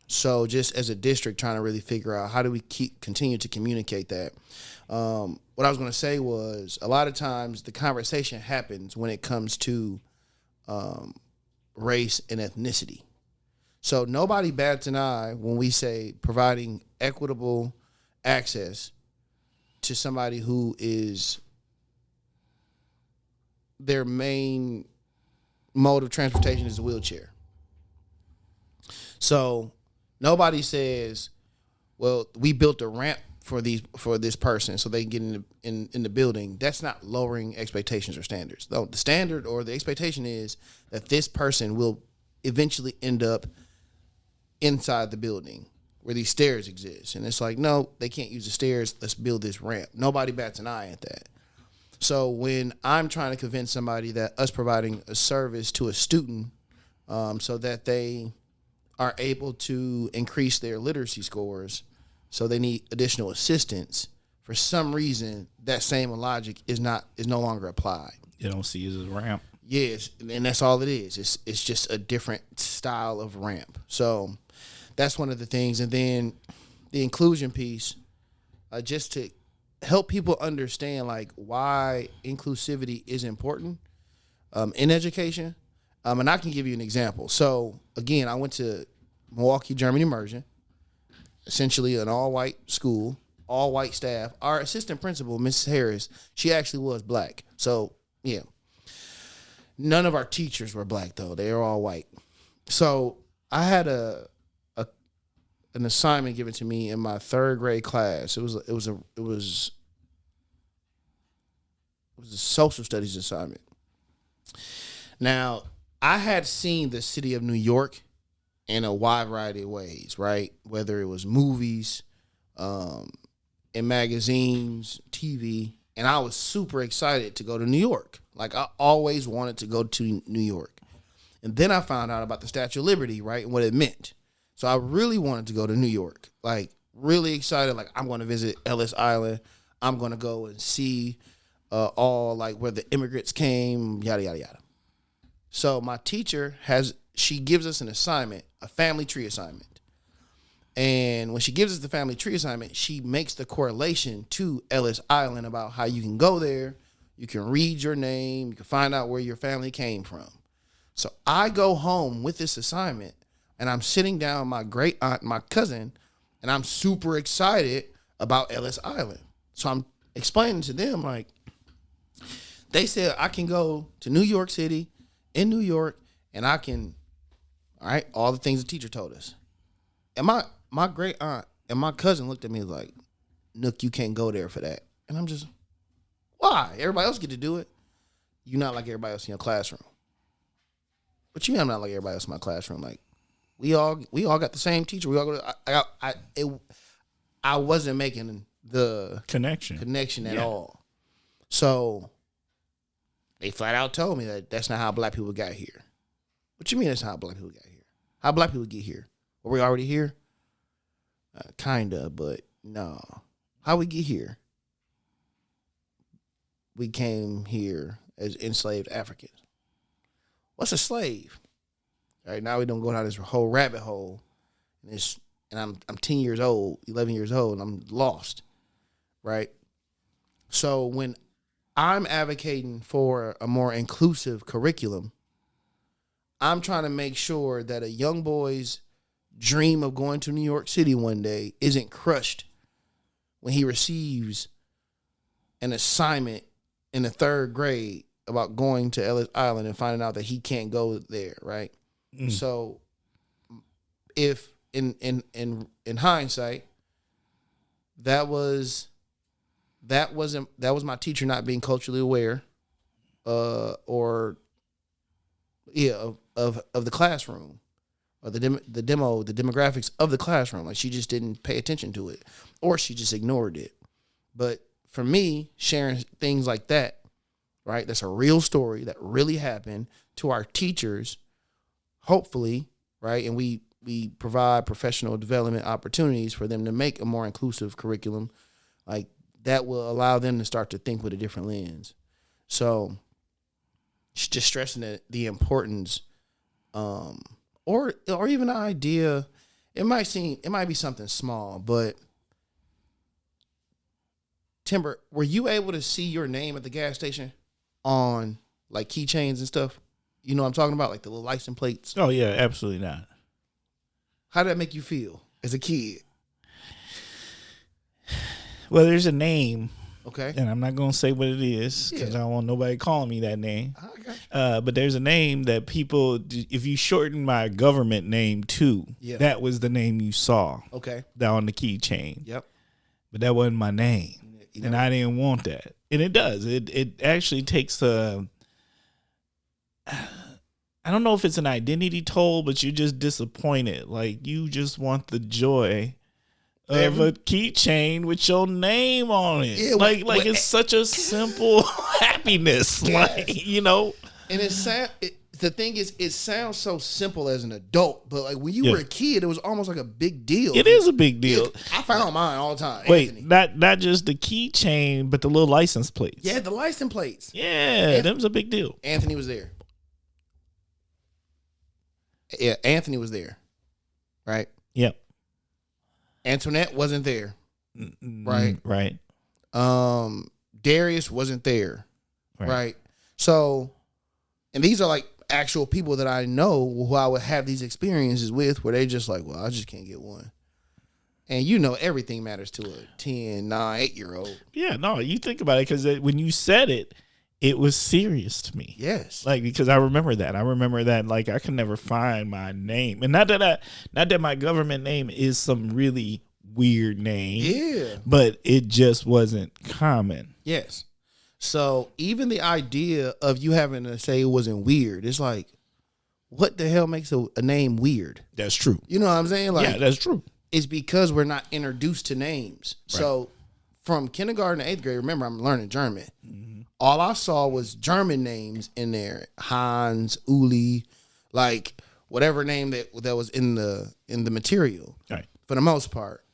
So just as a district, trying to really figure out how do we continue to communicate that. What I was going to say was a lot of times the conversation happens when it comes to race and ethnicity. So nobody bats an eye when we say providing equitable access to somebody who is their main mode of transportation is a wheelchair. So nobody says, well, we built a ramp for this person so they can get in the building. That's not lowering expectations or standards. Though the standard or the expectation is that this person will eventually end up inside the building where these stairs exist. And it's like, no, they can't use the stairs. Let's build this ramp. Nobody bats an eye at that. So when I'm trying to convince somebody that us providing a service to a student so that they are able to increase their literacy scores, so they need additional assistance, for some reason that same logic is no longer applied. You don't see it as a ramp. Yes, and that's all it is. It's just a different style of ramp. So that's one of the things. And then the inclusion piece, just to help people understand like why inclusivity is important in education. And I can give you an example. So again, I went to Milwaukee German Immersion, essentially an all-white school, all-white staff. Our assistant principal, Mrs. Harris, she actually was black. So yeah, none of our teachers were black though; they were all white. So I had an assignment given to me in my third grade class. It was a social studies assignment. Now, I had seen the city of New York in a wide variety of ways, right? Whether it was movies, in magazines, TV, and I was super excited to go to New York. Like I always wanted to go to New York. And then I found out about the Statue of Liberty, right? And what it meant. So I really wanted to go to New York, like really excited. Like I'm going to visit Ellis Island. I'm going to go and see all like where the immigrants came, yada yada yada. So my teacher she gives us an assignment, a family tree assignment. And when she gives us the family tree assignment, she makes the correlation to Ellis Island about how you can go there, you can read your name, you can find out where your family came from. So I go home with this assignment, and I'm sitting down with my great aunt, my cousin, and I'm super excited about Ellis Island. So I'm explaining to them, like, they said I can go to New York City, in New York, and I can, all right, all the things the teacher told us. And my great aunt and my cousin looked at me like, Nook, you can't go there for that. And I'm just, why? Everybody else get to do it. You're not like everybody else in your classroom. But you mean I'm not like everybody else in my classroom? Like, we all got the same teacher. We all go. I wasn't making the connection at all. So they flat out told me that that's not how black people got here. What you mean that's not how black people got here? How black people get here? Were we already here? Kinda, but no. How we get here? We came here as enslaved Africans. What's a slave? All right, now we don't go down this whole rabbit hole. And I'm 10 years old, 11 years old, and I'm lost. Right? So when I'm advocating for a more inclusive curriculum, I'm trying to make sure that a young boy's dream of going to New York City one day isn't crushed when he receives an assignment in the 3rd grade about going to Ellis Island and finding out that he can't go there, right? Mm. So if in hindsight, that was my teacher not being culturally aware of the classroom, or the demographics of the classroom. Like, she just didn't pay attention to it, or she just ignored it. But for me, sharing things like that, right, that's a real story that really happened to our teachers, hopefully, right, and we provide professional development opportunities for them to make a more inclusive curriculum, like, that will allow them to start to think with a different lens. So just stressing the importance, or even the idea, it might be something small, but Timber, were you able to see your name at the gas station on like keychains and stuff? You know what I'm talking about? Like the little license plates? Oh yeah, absolutely not. How did that make you feel as a kid? Well, there's a name. Okay. And I'm not going to say what it is because I don't want nobody calling me that name. Okay. But there's a name that people, if you shorten my government name too, that was the name you saw. Okay. Down on the keychain. Yep. But that wasn't my name. And I didn't want that. And it does. It actually takes I don't know if it's an identity toll, but you're just disappointed. Like, you just want the joy of a keychain with your name on it. Yeah, like it's such a simple happiness. Like, you know. And the thing is, it sounds so simple as an adult, but like when you were a kid, it was almost like a big deal. It is a big deal. I found mine all the time. Wait, Anthony. not just the keychain, but the little license plates. Yeah, the license plates. Yeah, that was a big deal. Anthony was there. Yeah, Anthony was there. Right? Yep. Antoinette wasn't there. Right? Right. Darius wasn't there. Right? So, and these are like actual people that I know who I would have these experiences with where they just like, well, I just can't get one. And you know, everything matters to a 10, 9, 8-year-old. Yeah, no, you think about it because when you said it, it was serious to me. Yes. Like, because I remember that. Like, I could never find my name. And not that my government name is some really weird name. Yeah. But it just wasn't common. Yes. So even the idea of you having to say it wasn't weird, it's like, what the hell makes a name weird? That's true. You know what I'm saying? Like, yeah, that's true. It's because we're not introduced to names. Right. So from kindergarten to 8th grade, remember, I'm learning German. Mm-hmm. All I saw was German names in there. Hans, Uli, like whatever name that was in the material. Right. For the most part.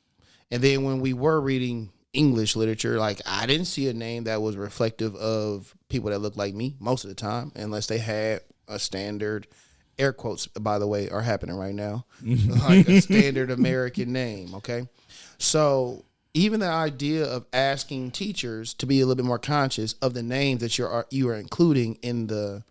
And then when we were reading English literature, like I didn't see a name that was reflective of people that look like me most of the time, unless they had a standard, air quotes, by the way, are happening right now, like a standard American name. Okay. So even the idea of asking teachers to be a little bit more conscious of the names that you are including in the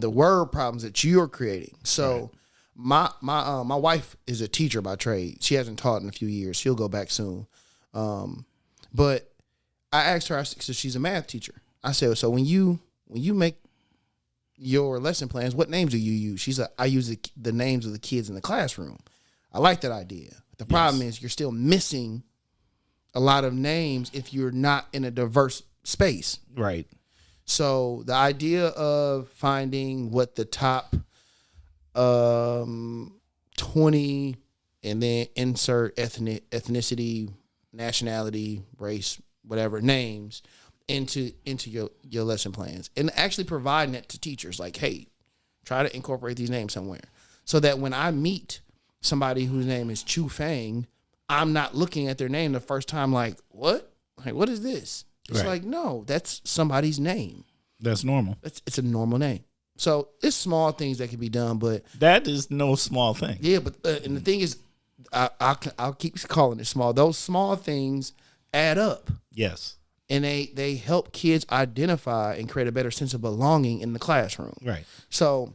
word problems that you're creating. So my wife is a teacher by trade. She hasn't taught in a few years. She'll go back soon. But I asked her, so she's a math teacher. I said, so when you make your lesson plans, what names do you use? She's like, I use the names of the kids in the classroom. I like that idea. The problem is you're still missing a lot of names if you're not in a diverse space. Right. So the idea of finding what the top 20 and then insert ethnicity, nationality, race, whatever names into your lesson plans, and actually providing it to teachers like, hey, try to incorporate these names somewhere, so that when I meet somebody whose name is Chu Fang, I'm not looking at their name the first time like, what? Like, what is this? It's like, no, that's somebody's name. That's normal. It's a normal name. So it's small things that can be done, but that is no small thing. Yeah, but and the thing is, I'll keep calling it small. Those small things add up. Yes. And they help kids identify and create a better sense of belonging in the classroom. Right. So,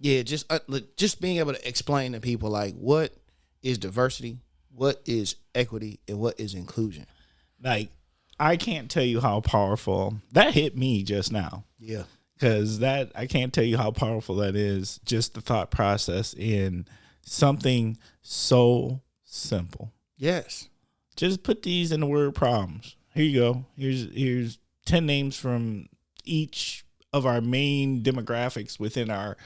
yeah, just being able to explain to people like what is diversity, what is equity, and what is inclusion. Like, I can't tell you how powerful that hit me just now. Yeah. Because I can't tell you how powerful that is. Just the thought process in something so simple. Yes. Just put these in the word problems. Here you go. Here's 10 names from each of our main demographics within our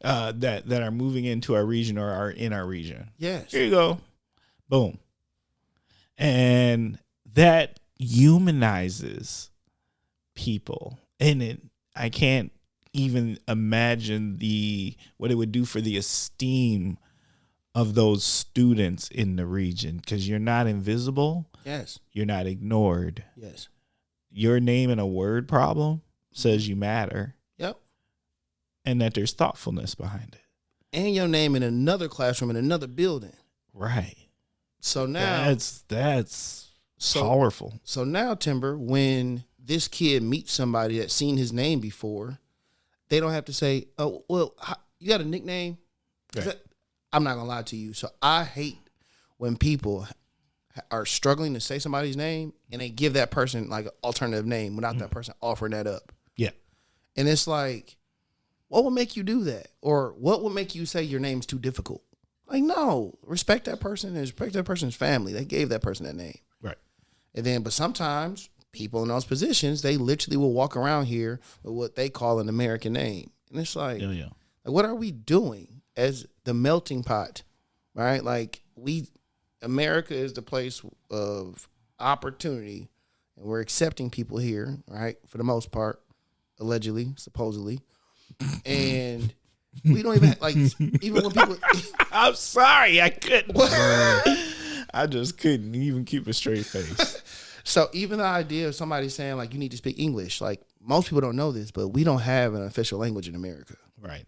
that are moving into our region or are in our region. Yes. Here you go. Boom. And that humanizes people. And I can't even imagine what it would do for the esteem of those students in the region, because you're not invisible. Yes. You're not ignored. Yes. Your name in a word problem says you matter. Yep. And that there's thoughtfulness behind it. And your name in another classroom in another building. Right. So now that's powerful. So now, Timber, when this kid meets somebody that's seen his name before, they don't have to say, oh, well, you got a nickname? Right. I'm not going to lie to you. So I hate when people are struggling to say somebody's name and they give that person like an alternative name without that person offering that up. Yeah. And it's like, what would make you do that? Or what would make you say your name's too difficult? Like, no, respect that person and respect that person's family. They gave that person that name. Right. And then, but sometimes people in those positions, they literally will walk around here with what they call an American name. And it's like, Yeah. like, what are we doing as the melting pot, right? Like America is the place of opportunity, and we're accepting people here, right? For the most part, allegedly, supposedly. And we don't even like, even when people. I'm sorry, I couldn't. I just couldn't even keep a straight face. So even the idea of somebody saying like you need to speak English, like most people don't know this, but we don't have an official language in America. Right.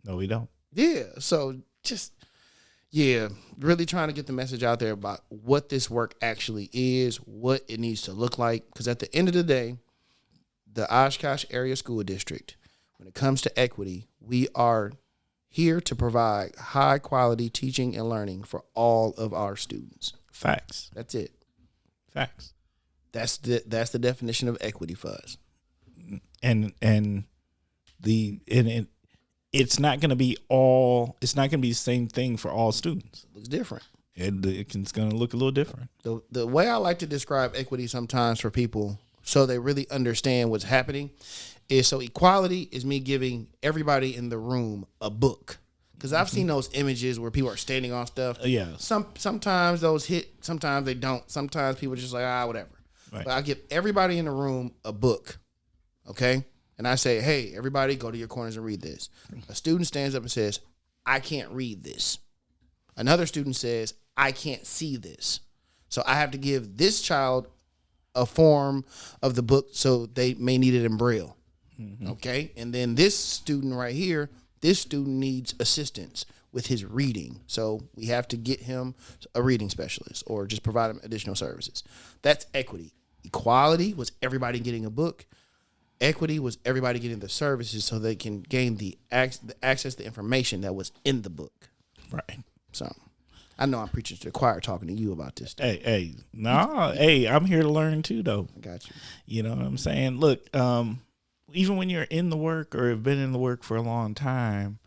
No, we don't. Yeah. So just, really trying to get the message out there about what this work actually is, what it needs to look like. Because at the end of the day, the Oshkosh Area School District, when it comes to equity, we are here to provide high quality teaching and learning for all of our students. Facts. That's it. Facts. That's the definition of equity for us. And it's not going to be the same thing for all students. It looks different. It's going to look a little different. The way I like to describe equity sometimes for people so they really understand what's happening is, so equality is me giving everybody in the room a book. Because I've seen those images where people are standing on stuff. Yeah. Sometimes those hit, sometimes they don't. Sometimes people are just like, whatever. Right. But I give everybody in the room a book, okay? And I say, hey, everybody go to your corners and read this. A student stands up and says, I can't read this. Another student says, I can't see this. So I have to give this child a form of the book, so they may need it in Braille. Okay. And then this student right here, this student needs assistance with his reading. So we have to get him a reading specialist or just provide him additional services. That's equity. Equality was everybody getting a book. Equity was everybody getting the services so they can gain the access to the information that was in the book. Right. So I know I'm preaching to the choir talking to you about this stuff. Hey, I'm here to learn too, though. I got you. You know what I'm saying? Look, even when you're in the work or have been in the work for a long time,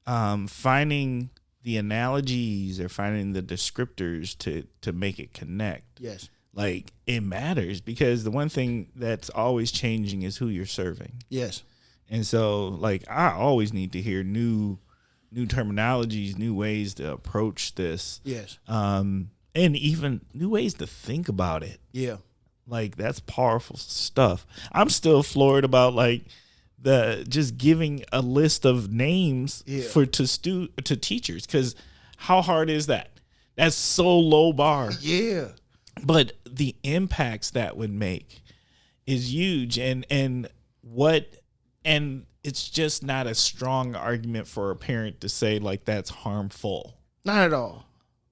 finding the analogies or finding the descriptors to make it connect. Yes. Like, it matters because the one thing that's always changing is who you're serving. Yes. And so, like, I always need to hear new terminologies, new ways to approach this. Yes. And even new ways to think about it. Yeah. Like, that's powerful stuff. I'm still floored about, like, the just giving a list of names to teachers, because how hard is that? That's so low bar. Yeah. But the impacts that would make is huge, and it's just not a strong argument for a parent to say, like, that's harmful. Not at all.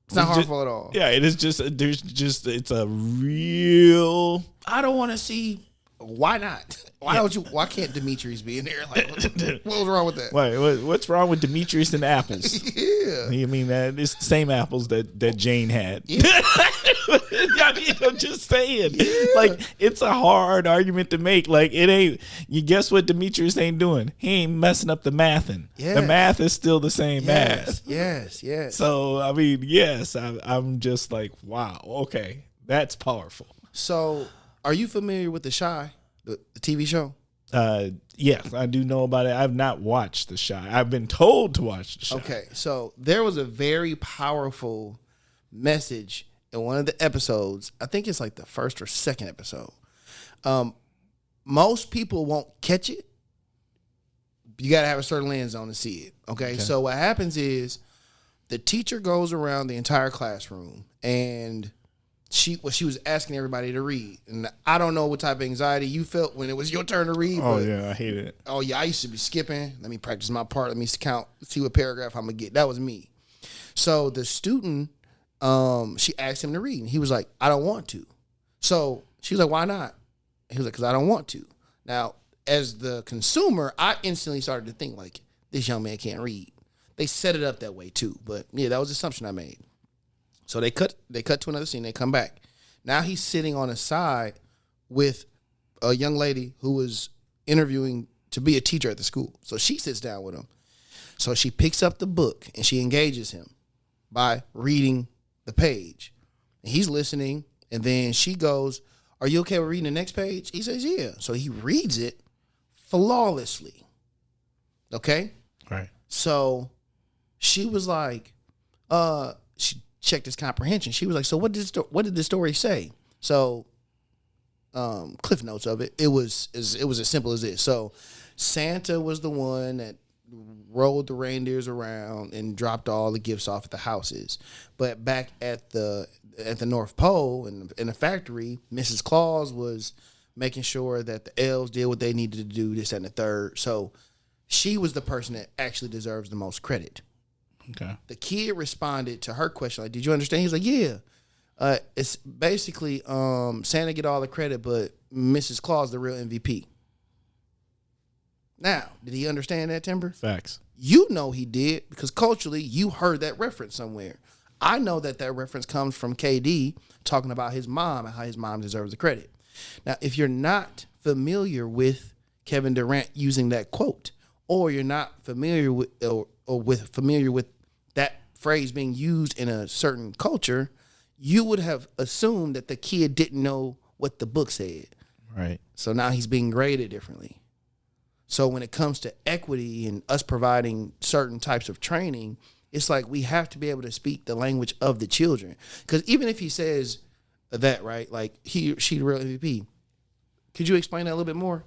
It's not harmful at all. Yeah, it is just it's a real. I don't want to see. Why not? Why can't Demetrius be in there? Like, what was wrong with that? Wait, what's wrong with Demetrius and apples? Yeah. I mean, it's the same apples that Jane had. Yeah. I mean, I'm just saying. Yeah. Like, it's a hard argument to make. Like, it ain't. You guess what Demetrius ain't doing? He ain't messing up the mathin'. Yes. The math is still the same math. Yes. So, I mean, yes, I'm just like, wow, okay, that's powerful. So, are you familiar with The Chi, the TV show? Yes, I do know about it. I've not watched The Chi. I've been told to watch The Chi. Okay, so there was a very powerful message in one of the episodes. I think it's like the first or second episode. Most people won't catch it. You got to have a certain lens on to see it. Okay, so what happens is the teacher goes around the entire classroom and she was asking everybody to read. And I don't know what type of anxiety you felt when it was your turn to read. Oh, yeah, I hate it. Oh, yeah, I used to be skipping. Let me practice my part. Let me count, see what paragraph I'm going to get. That was me. So the student, she asked him to read. And he was like, I don't want to. So she was like, why not? He was like, because I don't want to. Now, as the consumer, I instantly started to think, like, this young man can't read. They set it up that way, too. But, yeah, that was the assumption I made. So they cut to another scene. They come back. Now he's sitting on a side with a young lady who was interviewing to be a teacher at the school. So she sits down with him. So she picks up the book and she engages him by reading the page. And he's listening. And then she goes, are you okay with reading the next page? He says, yeah. So he reads it flawlessly. Okay? Right. So she was like, she checked his comprehension. She was like, so what did the story say? So cliff notes of it, it was as simple as this. So Santa was the one that rolled the reindeers around and dropped all the gifts off at the houses. But back at the North Pole in the factory, Mrs. Claus was making sure that the elves did what they needed to do, this and the third. So she was the person that actually deserves the most credit. Okay. The kid responded to her question like, did you understand? He was like, yeah. It's basically Santa get all the credit, but Mrs. Claus the real MVP. Now, did he understand that, Timber? Facts. You know he did, because culturally you heard that reference somewhere. I know that reference comes from KD talking about his mom and how his mom deserves the credit. Now, if you're not familiar with Kevin Durant using that quote, or you're not familiar with familiar with that phrase being used in a certain culture, you would have assumed that the kid didn't know what the book said. Right. So now he's being graded differently. So when it comes to equity and us providing certain types of training, it's like we have to be able to speak the language of the children. Because even if he says that, right, like she the real MVP, could you explain that a little bit more?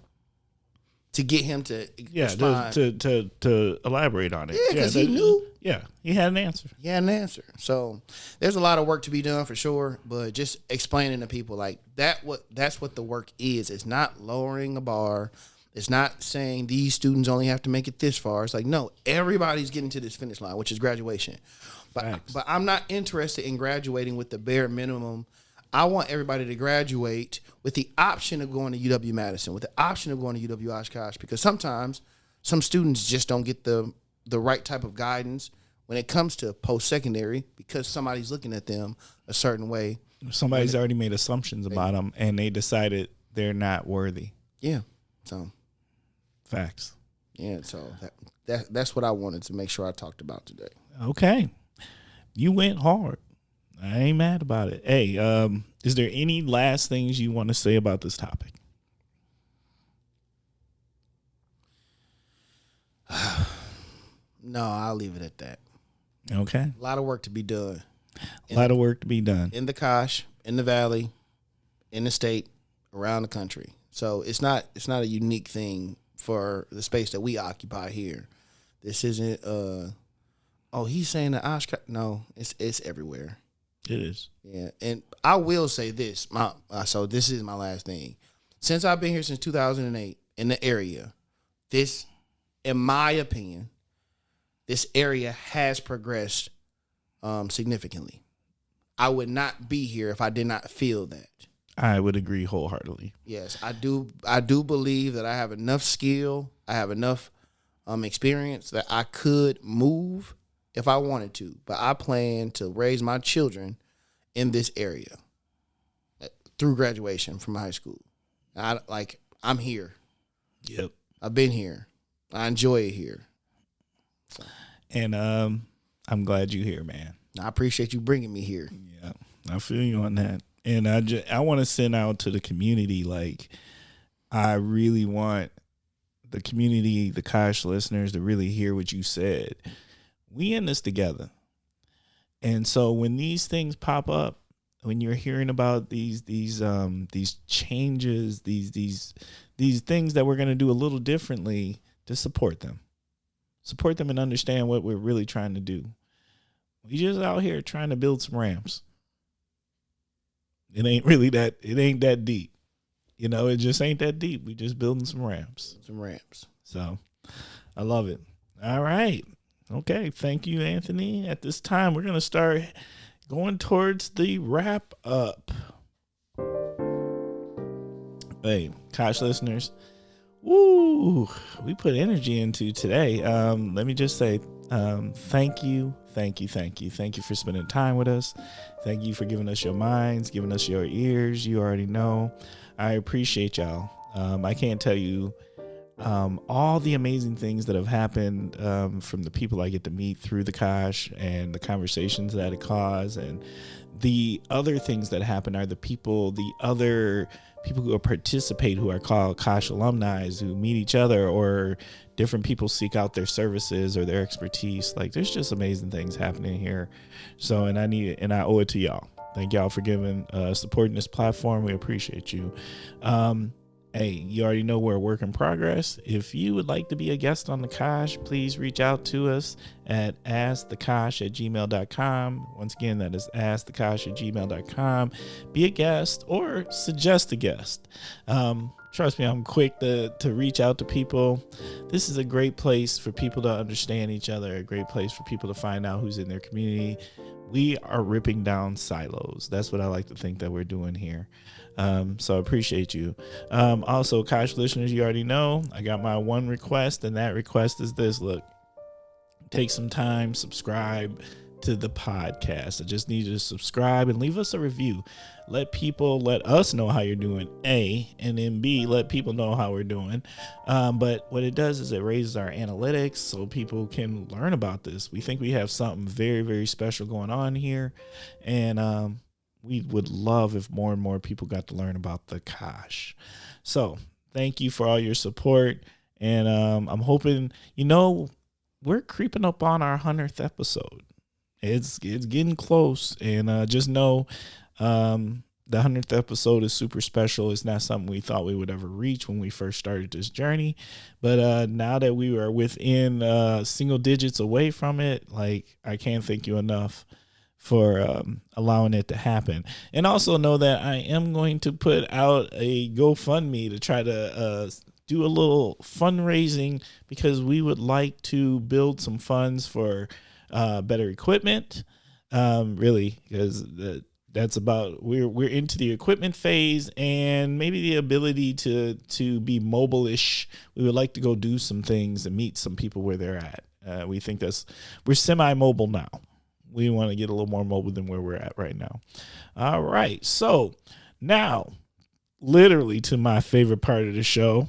to get him to Yeah, respond. to elaborate on it. Yeah, because he knew. Yeah, he had an answer. He had an answer. So there's a lot of work to be done for sure, but just explaining to people like that's what the work is. It's not lowering the bar. It's not saying these students only have to make it this far. It's like, no, everybody's getting to this finish line, which is graduation. But I'm not interested in graduating with the bare minimum. I want everybody to graduate with the option of going to UW-Madison, with the option of going to UW-Oshkosh, because sometimes some students just don't get the right type of guidance when it comes to post-secondary because somebody's looking at them a certain way. Somebody's already made assumptions about them, and they decided they're not worthy. Yeah. So facts. Yeah. So that's what I wanted to make sure I talked about today. Okay. You went hard. I ain't mad about it. Hey, is there any last things you want to say about this topic? No, I'll leave it at that. Okay. A lot of work to be done. A lot of work to be done. In the Kosh, in the Valley, in the state, around the country. So it's not a unique thing for the space that we occupy here. This isn't he's saying that Oshkosh. No, it's everywhere. It is. Yeah. And I will say this. So this is my last thing. Since I've been here since 2008 in the area, this, in my opinion, this area has progressed significantly. I would not be here if I did not feel that. I would agree wholeheartedly. Yes, I do. I do believe that I have enough skill. I have enough experience that I could move if I wanted to. But I plan to raise my children in this area through graduation from high school. I'm here. Yep. I've been here. I enjoy it here. So. And I'm glad you're here, man. I appreciate you bringing me here. Yeah, I feel you on that. And I want to send out to the community, like, I really want the community, the Kosh listeners, to really hear what you said. We in this together. And so when these things pop up, when you're hearing about these changes, these things that we're going to do a little differently, to support them. Support them and understand what we're really trying to do. We just out here trying to build some ramps. It ain't that deep. You know, it just ain't that deep. We just building some ramps. So I love it. All right. Okay. Thank you, Anthony. At this time, we're going to start going towards the wrap up. Hey, Kosh listeners. Woo, we put energy into today. Let me just say thank you for spending time with us. Thank you for giving us your minds, giving us your ears. You already know. I appreciate y'all. I can't tell you all the amazing things that have happened from the people I get to meet through the Kosh and the conversations that it caused. And the other things that happen are the other people who participate, who are called Kosh alumni, who meet each other, or different people seek out their services or their expertise. Like, there's just amazing things happening here. So, and I owe it to y'all. Thank y'all for supporting this platform. We appreciate you. Hey, you already know we're a work in progress. If you would like to be a guest on the Kosh, please reach out to us at askthekosh@gmail.com. Once again, that is askthekosh@gmail.com. Be a guest or suggest a guest. Trust me, I'm quick to reach out to people. This is a great place for people to understand each other, a great place for people to find out who's in their community. We are ripping down silos. That's what I like to think that we're doing here. So I appreciate you. Also, Kosh listeners, you already know I got my one request, and that request is this. Look, take some time, subscribe to the podcast. I just need you to subscribe and leave us a review. Let us know how you're doing, A, and then B, let people know how we're doing. But what it does is it raises our analytics so people can learn about this. We think we have something very, very special going on here. And we would love if more and more people got to learn about the Kosh. So thank you for all your support. And I'm hoping, we're creeping up on our 100th episode. It's getting close. And just know The 100th episode is super special. It's not something we thought we would ever reach when we first started this journey. But now that we are within single digits away from it, like, I can't thank you enough for allowing it to happen. And also know that I am going to put out a GoFundMe to try to do a little fundraising, because we would like to build some funds for better equipment. Really, because that's about, we're into the equipment phase, and maybe the ability to be mobile-ish. We would like to go do some things and meet some people where they're at. We think we're semi-mobile now. We want to get a little more mobile than where we're at right now. All right, so now, literally to my favorite part of the show.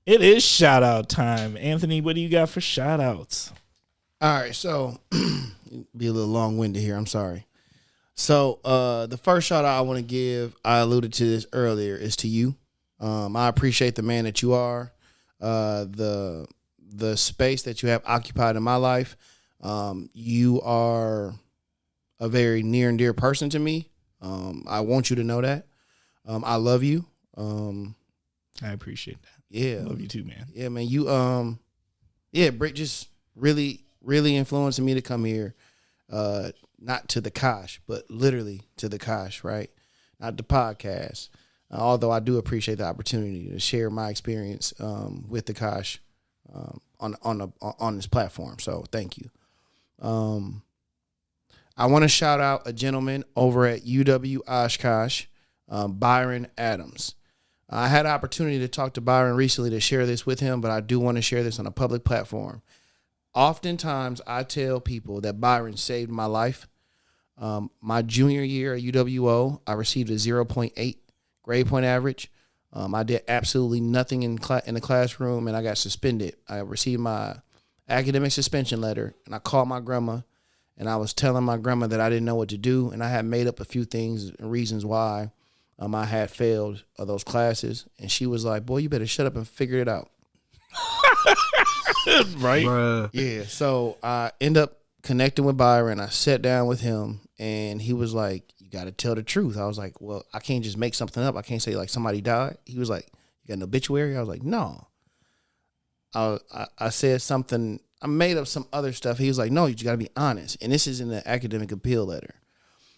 It is shout out time. Anthony, what do you got for shout outs? All right, so be a little long-winded here. I'm sorry. So the first shout out I want to give, I alluded to this earlier, is to you. I appreciate the man that you are, the space that you have occupied in my life. You are a very near and dear person to me. I want you to know that. I love you. I appreciate that. Yeah. Love you too, man. Yeah, man. You, Britt just really, really influencing me to come here. Not to the Kosh, but literally to the Kosh, right? Not the podcast. Although I do appreciate the opportunity to share my experience with the Kosh on this platform. So thank you. I want to shout out a gentleman over at UW Oshkosh, Byron Adams. I had an opportunity to talk to Byron recently to share this with him, but I do want to share this on a public platform. Oftentimes, I tell people that Byron saved my life. My junior year at UWO, I received a 0.8 grade point average. I did absolutely nothing in the classroom, and I got suspended. I received my academic suspension letter, and I called my grandma, and I was telling my grandma that I didn't know what to do, and I had made up a few things and reasons why I had failed those classes, and she was like, "Boy, you better shut up and figure it out." Right? Bruh. Yeah, so I end up connecting with Byron. I sat down with him, and he was like, "You got to tell the truth." I was like, "Well, I can't just make something up. I can't say like somebody died." He was like, "You got an obituary?" I was like, "No." I said something. I made up some other stuff. He was like, "No, you got to be honest." And this is in the academic appeal letter.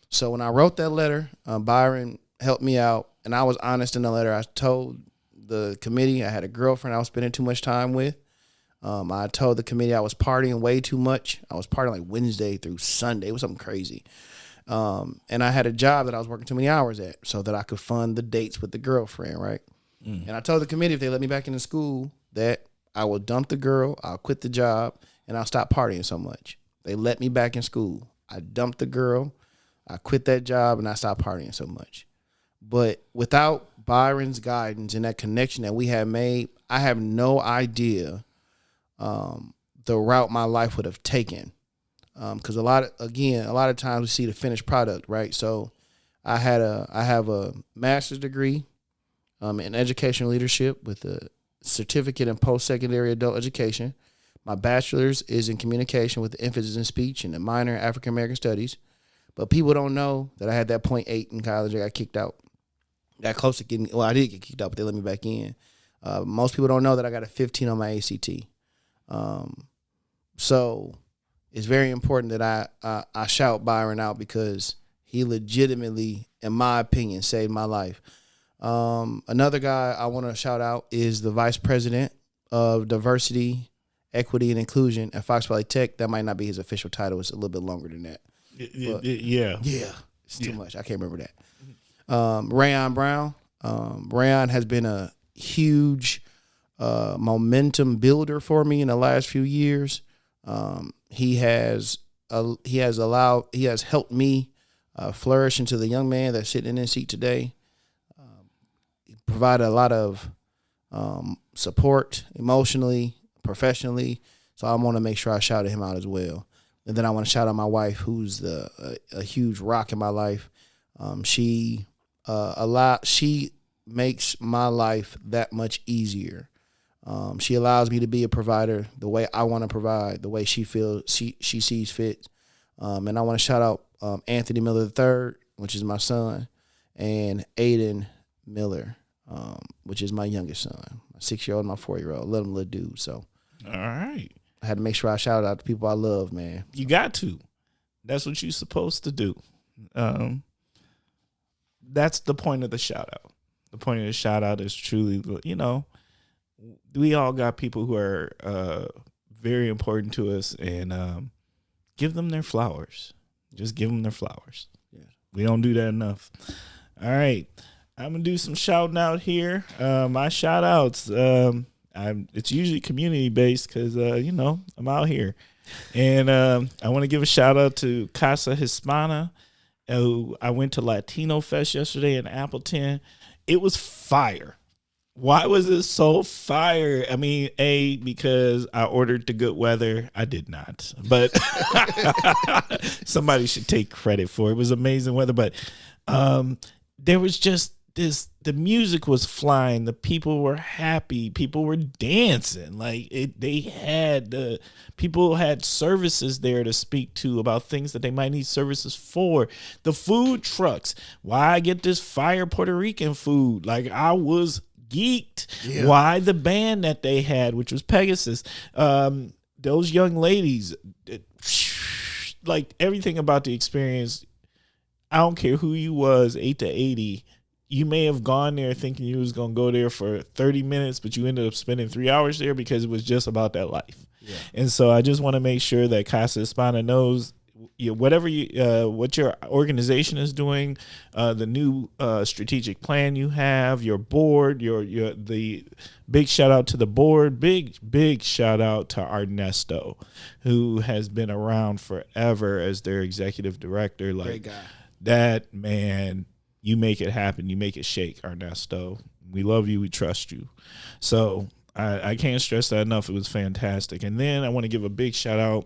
So when I wrote that letter, Byron helped me out, and I was honest in the letter. I told the committee I had a girlfriend I was spending too much time with. I told the committee I was partying way too much. I was partying like Wednesday through Sunday. It was something crazy. And I had a job that I was working too many hours at so that I could fund the dates with the girlfriend, right? And I told the committee if they let me back into school that I will dump the girl, I'll quit the job, and I'll stop partying so much. They let me back in school. I dumped the girl, I quit that job, and I stopped partying so much. But without Byron's guidance and that connection that we had made, I have no idea the route my life would have taken. Because a lot of times we see the finished product, right? So I have a master's degree in education leadership with a certificate in post-secondary adult education. My bachelor's is in communication with the emphasis in speech and a minor in African American studies. But people don't know that I had that 0.8 in college. I got kicked out. Got close to getting, well, I did get kicked out, but they let me back in. Most people don't know that I got a 15 on my ACT. So it's very important that I shout Byron out because he legitimately, in my opinion, saved my life. Another guy I want to shout out is the vice president of diversity, equity, and inclusion at Fox Valley Tech. That might not be his official title. It's a little bit longer than that. Yeah. It's too much. I can't remember that. Rayon Brown. Rayon has been a huge momentum builder for me in the last few years. He has helped me flourish into the young man that's sitting in his seat today. He provided a lot of support emotionally, professionally. So I want to make sure I shouted him out as well. And then I want to shout out my wife, who's a huge rock in my life. She makes my life that much easier. She allows me to be a provider the way I want to provide, the way she feels she sees fit. And I want to shout out Anthony Miller III, which is my son, and Aiden Miller, which is my youngest son, my 6-year-old and my 4-year-old. Love them little dudes. So, all right. I had to make sure I shout out the people I love, man. You got to. That's what you're supposed to do. That's the point of the shout out. The point of the shout out is truly, we all got people who are very important to us, and give them their flowers. Just give them their flowers. Yeah. We don't do that enough. All right. I'm going to do some shouting out here. My shout outs, it's usually community based because, I'm out here. And I want to give a shout out to Casa Hispana. I went to Latino Fest yesterday in Appleton. It was fire. Why was it so fire? I mean, because I ordered the good weather. I did not, but somebody should take credit for it. It was amazing weather, but there was just the music was flying. The people were happy. People were dancing. People had services there to speak to about things that they might need services for. The food trucks. Why I get this fire Puerto Rican food? I was geeked. Yeah. Why the band that they had, which was Pegasus, those young ladies, everything about the experience. I don't care who you was, 8 to 80. You may have gone there thinking you was going to go there for 30 minutes, but you ended up spending 3 hours there because it was just about that life. Yeah. And so I just want to make sure that Casa Hispana knows what your organization is doing, the new strategic plan you have, your board, the big shout out to the board, big shout out to Ernesto, who has been around forever as their executive director. Great guy. That man. You make it happen. You make it shake, Ernesto. We love you. We trust you. So I can't stress that enough. It was fantastic. And then I want to give a big shout out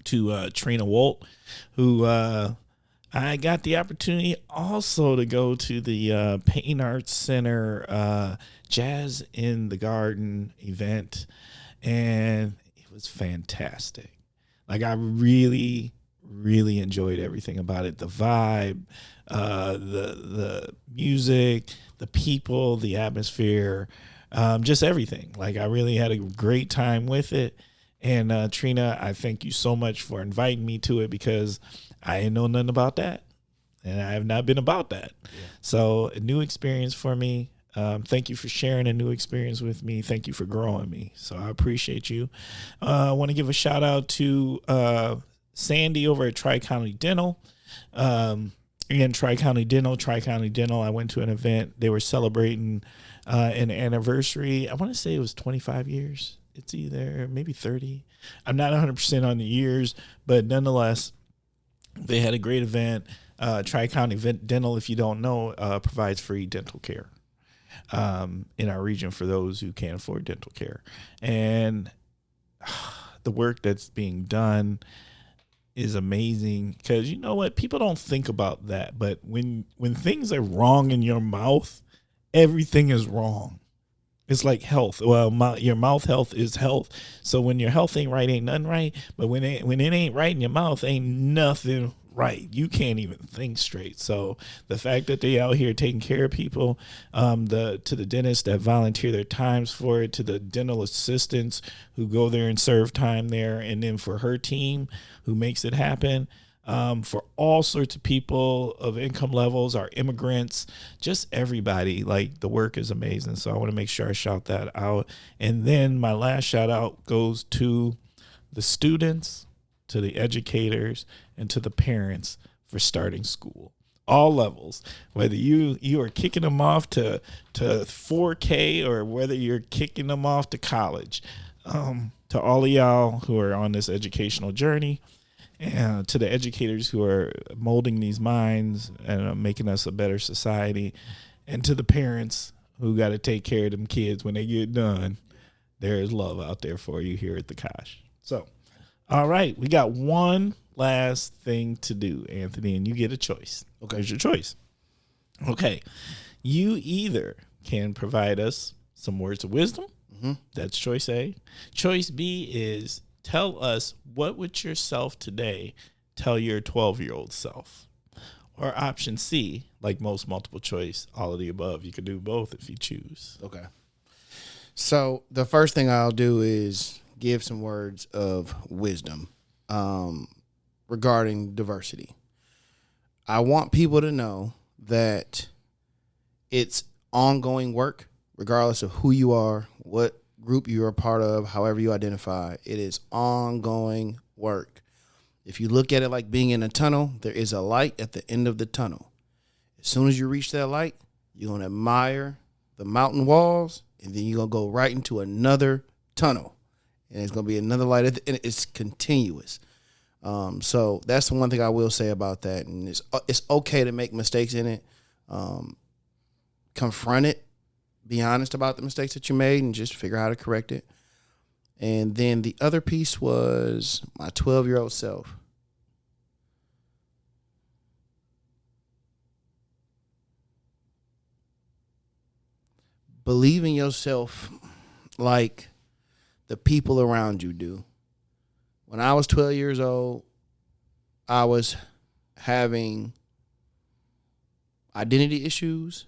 to Trina Wolt, who I got the opportunity also to go to the Pain Arts Center Jazz in the Garden event. And it was fantastic. I really, really enjoyed everything about it. The vibe, the music, the people, the atmosphere, just everything. I really had a great time with it. And Trina, I thank you so much for inviting me to it because I didn't know nothing about that. And I have not been about that. Yeah. So a new experience for me. Thank you for sharing a new experience with me. Thank you for growing me. So I appreciate you. I want to give a shout out to Sandy over at Tri-County Dental. Again, Tri-County Dental. I went to an event. They were celebrating an anniversary. I want to say it was 25 years. It's either maybe 30. I'm not 100% on the years, but nonetheless, they had a great event. Tri-County Dental, if you don't know, provides free dental care in our region for those who can't afford dental care. And the work that's being done is amazing because you know what? People don't think about that. But when things are wrong in your mouth, everything is wrong. It's like health. Well, your mouth health is health. So when your health ain't right, ain't nothing right. But when it ain't right in your mouth, ain't nothing right. You can't even think straight. So the fact that they out here taking care of people, to the dentists that volunteer their times for it, to the dental assistants who go there and serve time there, and then for her team who makes it happen. For all sorts of people of income levels, our immigrants, just everybody, the work is amazing. So I want to make sure I shout that out. And then my last shout out goes to the students, to the educators, and to the parents for starting school. All levels, whether you are kicking them off to 4K or whether you're kicking them off to college, to all of y'all who are on this educational journey, and to the educators who are molding these minds and making us a better society, and to the parents who got to take care of them kids when they get done, there is love out there for you here at the Kosh. So, all right, we got one last thing to do, Anthony, and you get a choice. Okay, here's your choice. Okay, you either can provide us some words of wisdom. Mm-hmm. That's choice A. Choice B is tell us what would yourself today tell your 12-year-old self. Or option C, like most multiple choice, all of the above. You could do both if you choose. Okay. So the first thing I'll do is give some words of wisdom regarding diversity. I want people to know that it's ongoing work, regardless of who you are, what group you're a part of, however you identify. It is ongoing work. If you look at it like being in a tunnel, there is a light at the end of the tunnel. As soon as you reach that light, you're going to admire the mountain walls, and then you're going to go right into another tunnel. And it's going to be another light at the end. It's continuous. So that's the one thing I will say about that. And it's okay to make mistakes in it. Confront it. Be honest about the mistakes that you made and just figure out how to correct it. And then the other piece was my 12-year-old self. Believe in yourself like the people around you do. When I was 12 years old, I was having identity issues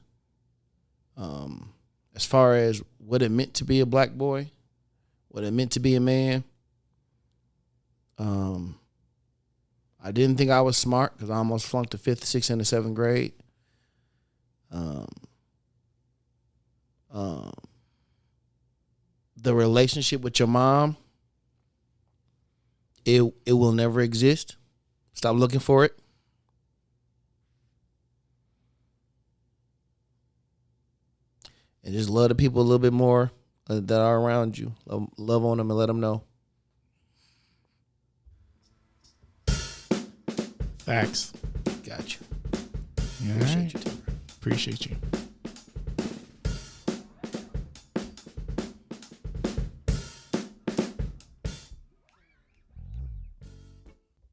as far as what it meant to be a black boy, what it meant to be a man. I didn't think I was smart because I almost flunked the 5th, 6th, and the 7th grade. The relationship with your mom, it will never exist. Stop looking for it. And just love the people a little bit more that are around you. Love on them and let them know. Facts. Got you. All Appreciate right. you, Timber. Appreciate you.